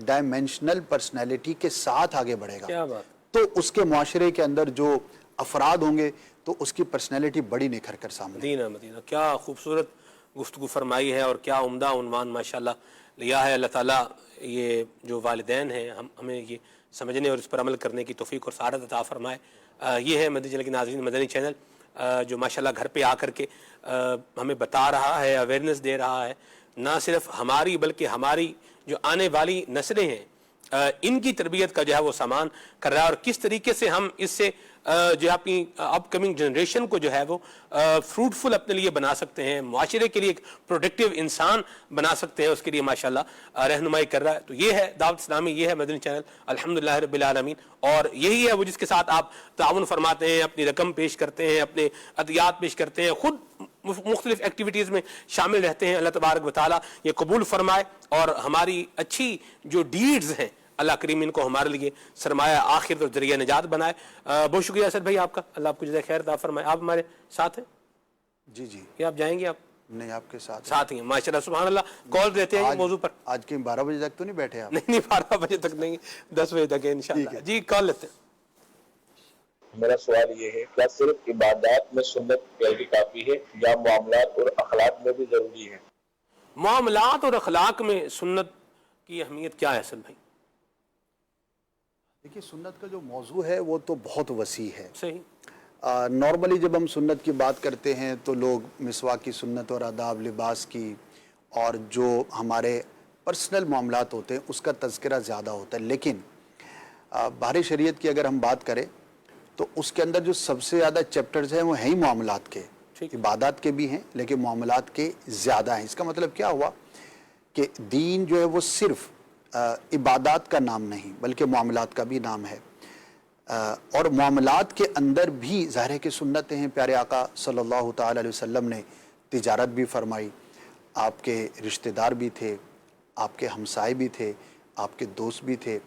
ڈائمینشنل پرسنالٹی کے ساتھ آگے بڑھے گا۔ کیا بات! تو اس کے معاشرے کے اندر جو افراد ہوں گے تو اس کی پرسنالٹی بڑی نکھر کر سامنے۔ مدینہ مدینہ، کیا خوبصورت گفتگو فرمائی ہے اور کیا عمدہ عنوان ماشاءاللہ لیا ہے۔ اللہ تعالیٰ یہ جو والدین ہیں ہمیں یہ سمجھنے اور اس پر عمل کرنے کی توفیق اور سعادت عطا فرمائے۔ یہ ہے مدنی چینل کے ناظرین، مدنی چینل جو ماشاءاللہ گھر پہ آ کر کے ہمیں بتا رہا ہے، اویئرنیس دے رہا ہے، نہ صرف ہماری بلکہ ہماری جو آنے والی نسلیں ہیں ان کی تربیت کا جو ہے وہ سامان کر رہا ہے، اور کس طریقے سے ہم اس سے جو اپنی اپ کمنگ جنریشن کو جو ہے وہ فروٹفل اپنے لیے بنا سکتے ہیں، معاشرے کے لیے ایک پروڈکٹیو انسان بنا سکتے ہیں، اس کے لیے ماشاءاللہ رہنمائی کر رہا ہے۔ تو یہ ہے دعوت اسلامی، یہ ہے مدنی چینل الحمدللہ رب العالمین، اور یہی ہے وہ جس کے ساتھ آپ تعاون فرماتے ہیں، اپنی رقم پیش کرتے ہیں، اپنے عطیات پیش کرتے ہیں، خود مختلف ایکٹیویٹیز میں شامل رہتے ہیں۔ اللہ تبارک و تعالیٰ یہ قبول فرمائے اور ہماری اچھی جو ڈیڈز ہیں اللہ کریم ان کو ہمارے لیے سرمایہ آخرت اور ذریعہ نجات بنائے۔ بہت شکریہ اسد بھائی آپ کا، اللہ آپ کو جزائے خیر عطا فرمائے۔ آپ ہمارے ساتھ ہیں؟ جی جی، یہ آپ جائیں گے؟ آپ نہیں، آپ کے ساتھ ساتھ ہی ہیں، ماشاءاللہ سبحان اللہ۔ کال دیتے ہیں موضوع پر؟ آج کے 12 بجے تک تو نہیں بیٹھے آپ؟ نہیں 12 بجے تک نہیں، 10 بجے تک ہے انشاءاللہ۔ جی کال لیتے ہیں۔ میرا سوال یہ ہے، کیا صرف عبادات میں سنت پیروی کافی ہے یا معاملات اور اخلاق میں بھی ضروری ہے؟ معاملات اور اخلاق میں سنت کی اہمیت کیا ہے اسد بھائی؟ دیکھیے سنت کا جو موضوع ہے وہ تو بہت وسیع ہے۔ صحیح۔ نارملی جب ہم سنت کی بات کرتے ہیں تو لوگ مسواک کی سنت اور آداب، لباس کی اور جو ہمارے پرسنل معاملات ہوتے ہیں اس کا تذکرہ زیادہ ہوتا ہے، لیکن بحر شریعت کی اگر ہم بات کریں تو اس کے اندر جو سب سے زیادہ چیپٹرز ہیں وہ ہیں ہی معاملات کے، عبادات کے بھی ہیں لیکن معاملات کے زیادہ ہیں۔ اس کا مطلب کیا ہوا کہ دین جو ہے وہ صرف عبادات کا نام نہیں بلکہ معاملات کا بھی نام ہے، اور معاملات کے اندر بھی ظاہر کہ سنتیں ہیں۔ پیارے آقا صلی اللہ تعالی علیہ وسلم نے تجارت بھی فرمائی، آپ کے رشتہ دار بھی تھے، آپ کے ہمسائے بھی تھے، آپ کے دوست بھی تھے،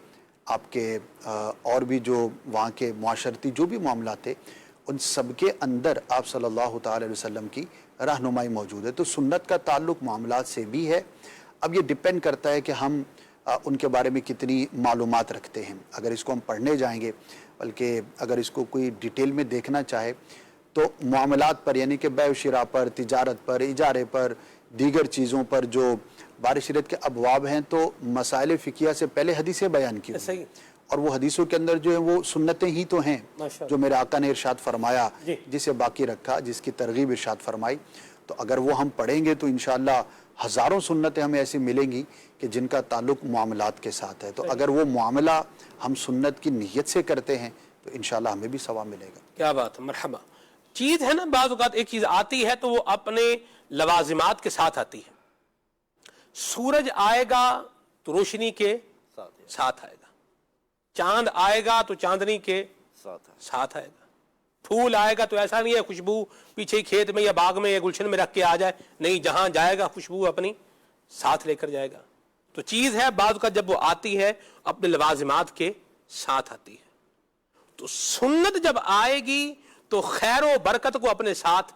آپ کے اور بھی جو وہاں کے معاشرتی جو بھی معاملات تھے ان سب کے اندر آپ صلی اللہ تعالی علیہ وسلم کی رہنمائی موجود ہے۔ تو سنت کا تعلق معاملات سے بھی ہے۔ اب یہ ڈیپینڈ کرتا ہے کہ ہم ان کے بارے میں کتنی معلومات رکھتے ہیں۔ اگر اس کو ہم پڑھنے جائیں گے، بلکہ اگر اس کو کوئی ڈیٹیل میں دیکھنا چاہے تو معاملات پر یعنی کہ بیع و شراء پر، تجارت پر، اجارے پر، دیگر چیزوں پر جو بحر شریعت کے ابواب ہیں تو مسائل فقہیہ سے پہلے حدیثیں بیان کی ہوئی، اور وہ حدیثوں کے اندر جو ہیں وہ سنتیں ہی تو ہیں جو میرے آقا نے ارشاد فرمایا، جسے باقی رکھا، جس کی ترغیب ارشاد فرمائی۔ تو اگر وہ ہم پڑھیں گے تو انشاءاللہ ہزاروں سنتیں ہمیں ایسی ملیں گی کہ جن کا تعلق معاملات کے ساتھ ہے۔ تو اگر وہ معاملہ ہم سنت کی نیت سے کرتے ہیں تو انشاءاللہ ہمیں بھی ثواب ملے گا۔ کیا بات ہے، مرحبا۔ چیز ہے نا، بعض اوقات ایک چیز آتی ہے تو وہ اپنے لوازمات کے ساتھ آتی ہے۔ سورج آئے گا تو روشنی کے ساتھ آئے گا، چاند آئے گا تو چاندنی کے ساتھ آئے گا، پھول آئے گا تو ایسا نہیں ہے خوشبو پیچھے کھیت میں یا باغ میں یا گلشن میں رکھ کے آ جائے، نہیں، جہاں جائے گا خوشبو اپنی ساتھ لے کر جائے گا۔ تو چیز ہے بعض اوقات جب وہ آتی ہے اپنے لوازمات کے ساتھ آتی ہے۔ تو سنت جب آئے گی تو خیر و برکت کو اپنے ساتھ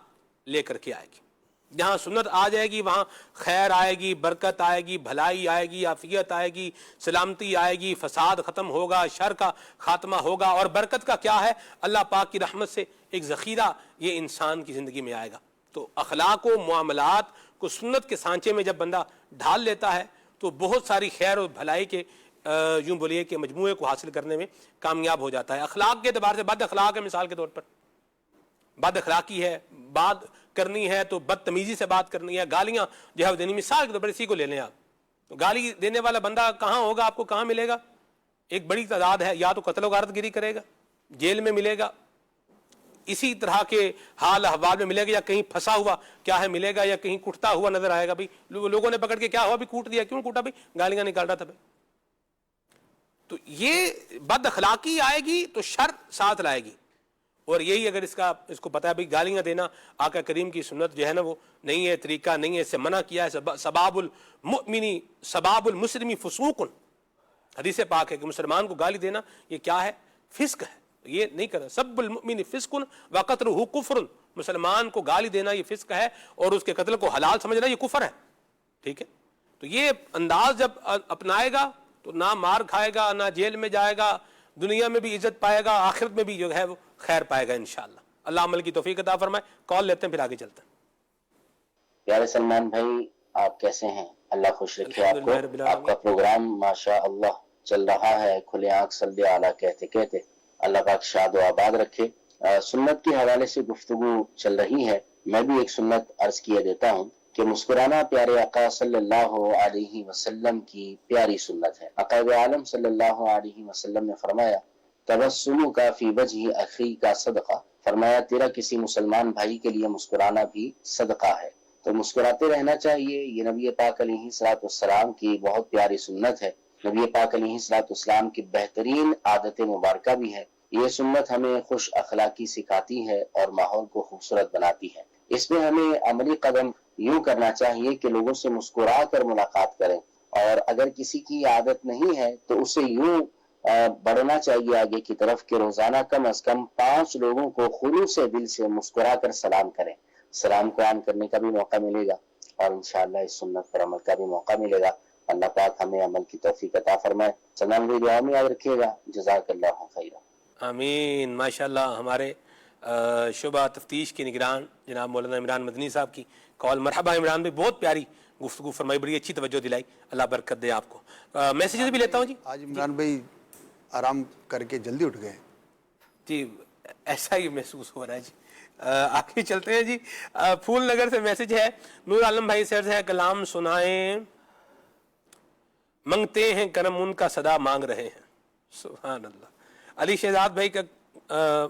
لے کر کے آئے گی۔ جہاں سنت آ جائے گی وہاں خیر آئے گی، برکت آئے گی، بھلائی آئے گی، عافیت آئے گی، سلامتی آئے گی، فساد ختم ہوگا، شر کا خاتمہ ہوگا. اور برکت کا کیا ہے؟ اللہ پاک کی رحمت سے ایک ذخیرہ یہ انسان کی زندگی میں آئے گا. تو اخلاق و معاملات کو سنت کے سانچے میں جب بندہ ڈھال لیتا ہے تو بہت ساری خیر اور بھلائی کے یوں بولیے کہ مجموعے کو حاصل کرنے میں کامیاب ہو جاتا ہے. اخلاق کے اعتبار سے بد اخلاق ہے، مثال کے طور پر بد اخلاقی ہے، بات کرنی ہے تو بدتمیزی سے بات کرنی ہے، گالیاں جو ہے دینی. مثال کے طور پر اسی کو لے لیں آپ، تو گالی دینے والا بندہ کہاں ہوگا؟ آپ کو کہاں ملے گا؟ ایک بڑی تعداد ہے، یا تو قتل و غارت گیری کرے گا، جیل میں ملے گا، اسی طرح کے حال احوال میں ملے گا، یا کہیں پھنسا ہوا کیا ہے ملے گا، یا کہیں کٹتا ہوا نظر آئے گا. بھائی لوگوں نے پکڑ کے کیا ہوا بھی کوٹ دیا، کیوں کوٹا؟ بھائی گالیاں نکال رہا تھا. بھائی تو یہ بد اخلاقی آئے گی تو شر ساتھ لائے گی. اور یہی اگر اس کو پتا ہے بھائی گالیاں دینا آقا کریم کی سنت جو ہے نا وہ نہیں ہے، طریقہ نہیں ہے، اس سے منع کیا ہے. سباب المؤمنی سباب المسلمی فسوق، حدیث پاک ہے کہ مسلمان کو گالی دینا یہ کیا ہے؟ فسق ہے. یہ نہیں کرنا. سب المؤمن فسق وقتلہ کفر، مسلمان کو گالی دینا یہ فسق ہے اور اس کے قتل کو حلال سمجھنا یہ کفر ہے. ٹھیک ہے، تو یہ انداز جب اپنائے گا تو نہ مار کھائے گا، نہ جیل میں جائے گا، دنیا میں بھی عزت پائے گا، آخرت میں بھی جو ہے وہ خیر پائے گا انشاءاللہ. اللہ عمل کی توفیق عطا فرمائے. کال لیتے ہیں پھر آگے چلتے ہیں. پیارے سلمان بھائی آپ کیسے ہیں؟ اللہ خوش رکھے آپ کو. آپ کا پروگرام ماشاء اللہ چل رہا ہے، کھلے آنکھ صلی اعلیٰ کہتے کہتے. اللہ پاک شاد و آباد رکھے. سنت کے حوالے سے گفتگو چل رہی ہے. میں بھی ایک سنت عرض کیے دیتا ہوں کہ مسکرانا پیارے آقا صلی اللہ علیہ وسلم کی پیاری سنت ہے. عقائد عالم صلی اللہ علیہ وسلم نے فرمایا تبسم کا فی وجہ اخی کا صدقہ، فرمایا تیرا کسی مسلمان بھائی کے لیے مسکرانا بھی صدقہ ہے. تو مسکراتے رہنا چاہیے. یہ نبی پاک علیہ الصلوۃ والسلام کی بہت پیاری سنت ہے. نبی پاک علیہ الصلوۃ والسلام کی بہترین عادت مبارکہ بھی ہے. یہ سنت ہمیں خوش اخلاقی سکھاتی ہے اور ماحول کو خوبصورت بناتی ہے. اس میں ہمیں عملی قدم یوں کرنا چاہیے کہ لوگوں سے مسکرا کر ملاقات کریں، اور اگر کسی کی عادت نہیں ہے تو اسے یوں بڑھنا چاہیے آگے کی طرف کہ روزانہ کم از کم 5 لوگوں کو خلوص دل سے مسکرا کر سلام کریں. سلام قرآن کرنے کا بھی موقع ملے گا اور انشاءاللہ اس سنت پر عمل کا بھی موقع ملے گا. اللہ پاک ہمیں عمل کی توفیق عطا فرمائے. سلام بھی دعا میں یاد رکھیے گا. جزاک اللہ خیرہ. آمین. ماشاءاللہ ہمارے شعبہ تفتیش کے نگران جناب مولانا عمران مدنی صاحب کی کال. مرحبا عمران بھائی، بہت پیاری گفتگو فرمائی، بڑی اچھی توجہ دلائی. اللہ برکت دے آپ کو. میسیجز بھی لیتا ہوں جی. آج عمران بھائی آرام کر کے جلدی اٹھ گئے جی، ایسا ہی محسوس ہو رہا ہے جی. آگے چلتے ہیں جی. پھول نگر سے میسج ہے، نور عالم بھائی سے ہے کلام سنائیں، منگتے ہیں کرم ان کا صدا مانگ رہے ہیں. سبحان اللہ. علی شہزاد بھائی کا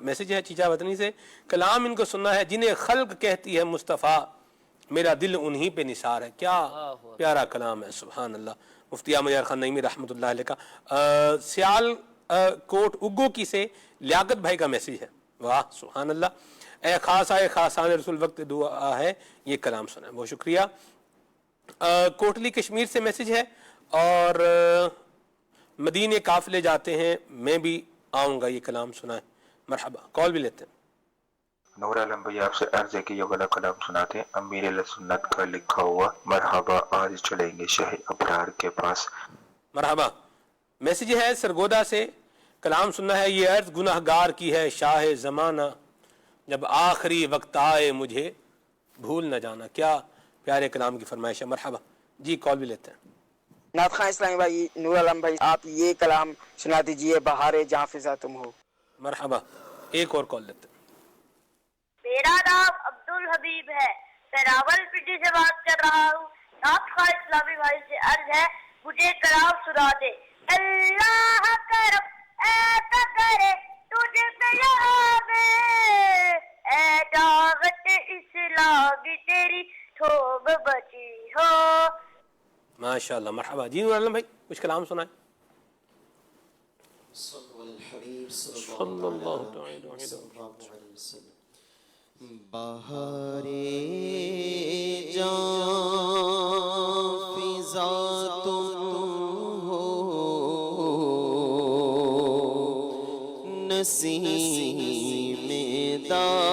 میسج ہے چیچا وطنی سے، کلام ان کو سننا ہے جنہیں خلق کہتی ہے مصطفیٰ، میرا دل انہی پہ نثار ہے. کیا پیارا کلام ہے. سبحان اللہ. مفتی احمد یار خان نعیمی رحمۃ اللہ علیہ کا. سیال کوٹ اگو کی سے لیاقت بھائی کا میسج ہے. واہ سبحان اللہ. اے خاصا اے خاصان رسول وقت دعا ہے، یہ کلام سنا ہے. بہت شکریہ. کوٹلی کشمیر سے میسج ہے، اور مدینے قافلے جاتے ہیں میں بھی آؤں گا، یہ کلام سنا ہے. مرحبا. کال بھی لیتے ہیں. نور عالم بھائی آپ سے عرض ہے کہ یہ والا کلام سناتے ہیں. امیر علیہ سنت کا لکھا ہوا مرحبا آج چلیں گے شہ ابرار کے پاس. مرحبا. میسج ہے سرگودا سے، کلام سننا ہے یہ عرض گناہگار کی ہے شاہ زمانہ، جب آخری وقت آئے مجھے بھول نہ جانا. کیا پیارے کلام کی فرمائش ہے. مرحبا جی. کال بھی لیتے ہیں. نعت خواں اسلامی بھائی نور عالم بھائی آپ یہ کلام سنا دیجئے، بہارے جہاں فضا تم ہو. مرحبا. ایک اور کال لیتے ہیں. میرا نام عبد الحبیب ہے، میں راول پنڈی سے بات کر رہا ہوں. نعت خواں اسلامی بھائی سے عرض ہے مجھے کلام سنا دے. اللہ کرم ایسا کرے تجھے یاد اے دعوت اسلامی تیری تھوب بچی ہو. ماشاءاللہ. مرحبا جی. نور عالم بھائی کچھ کلام سنائیں. صلی اللہ تعالی علیہ وسلم. بہارے جان فضا تم ہو، نسیم داستان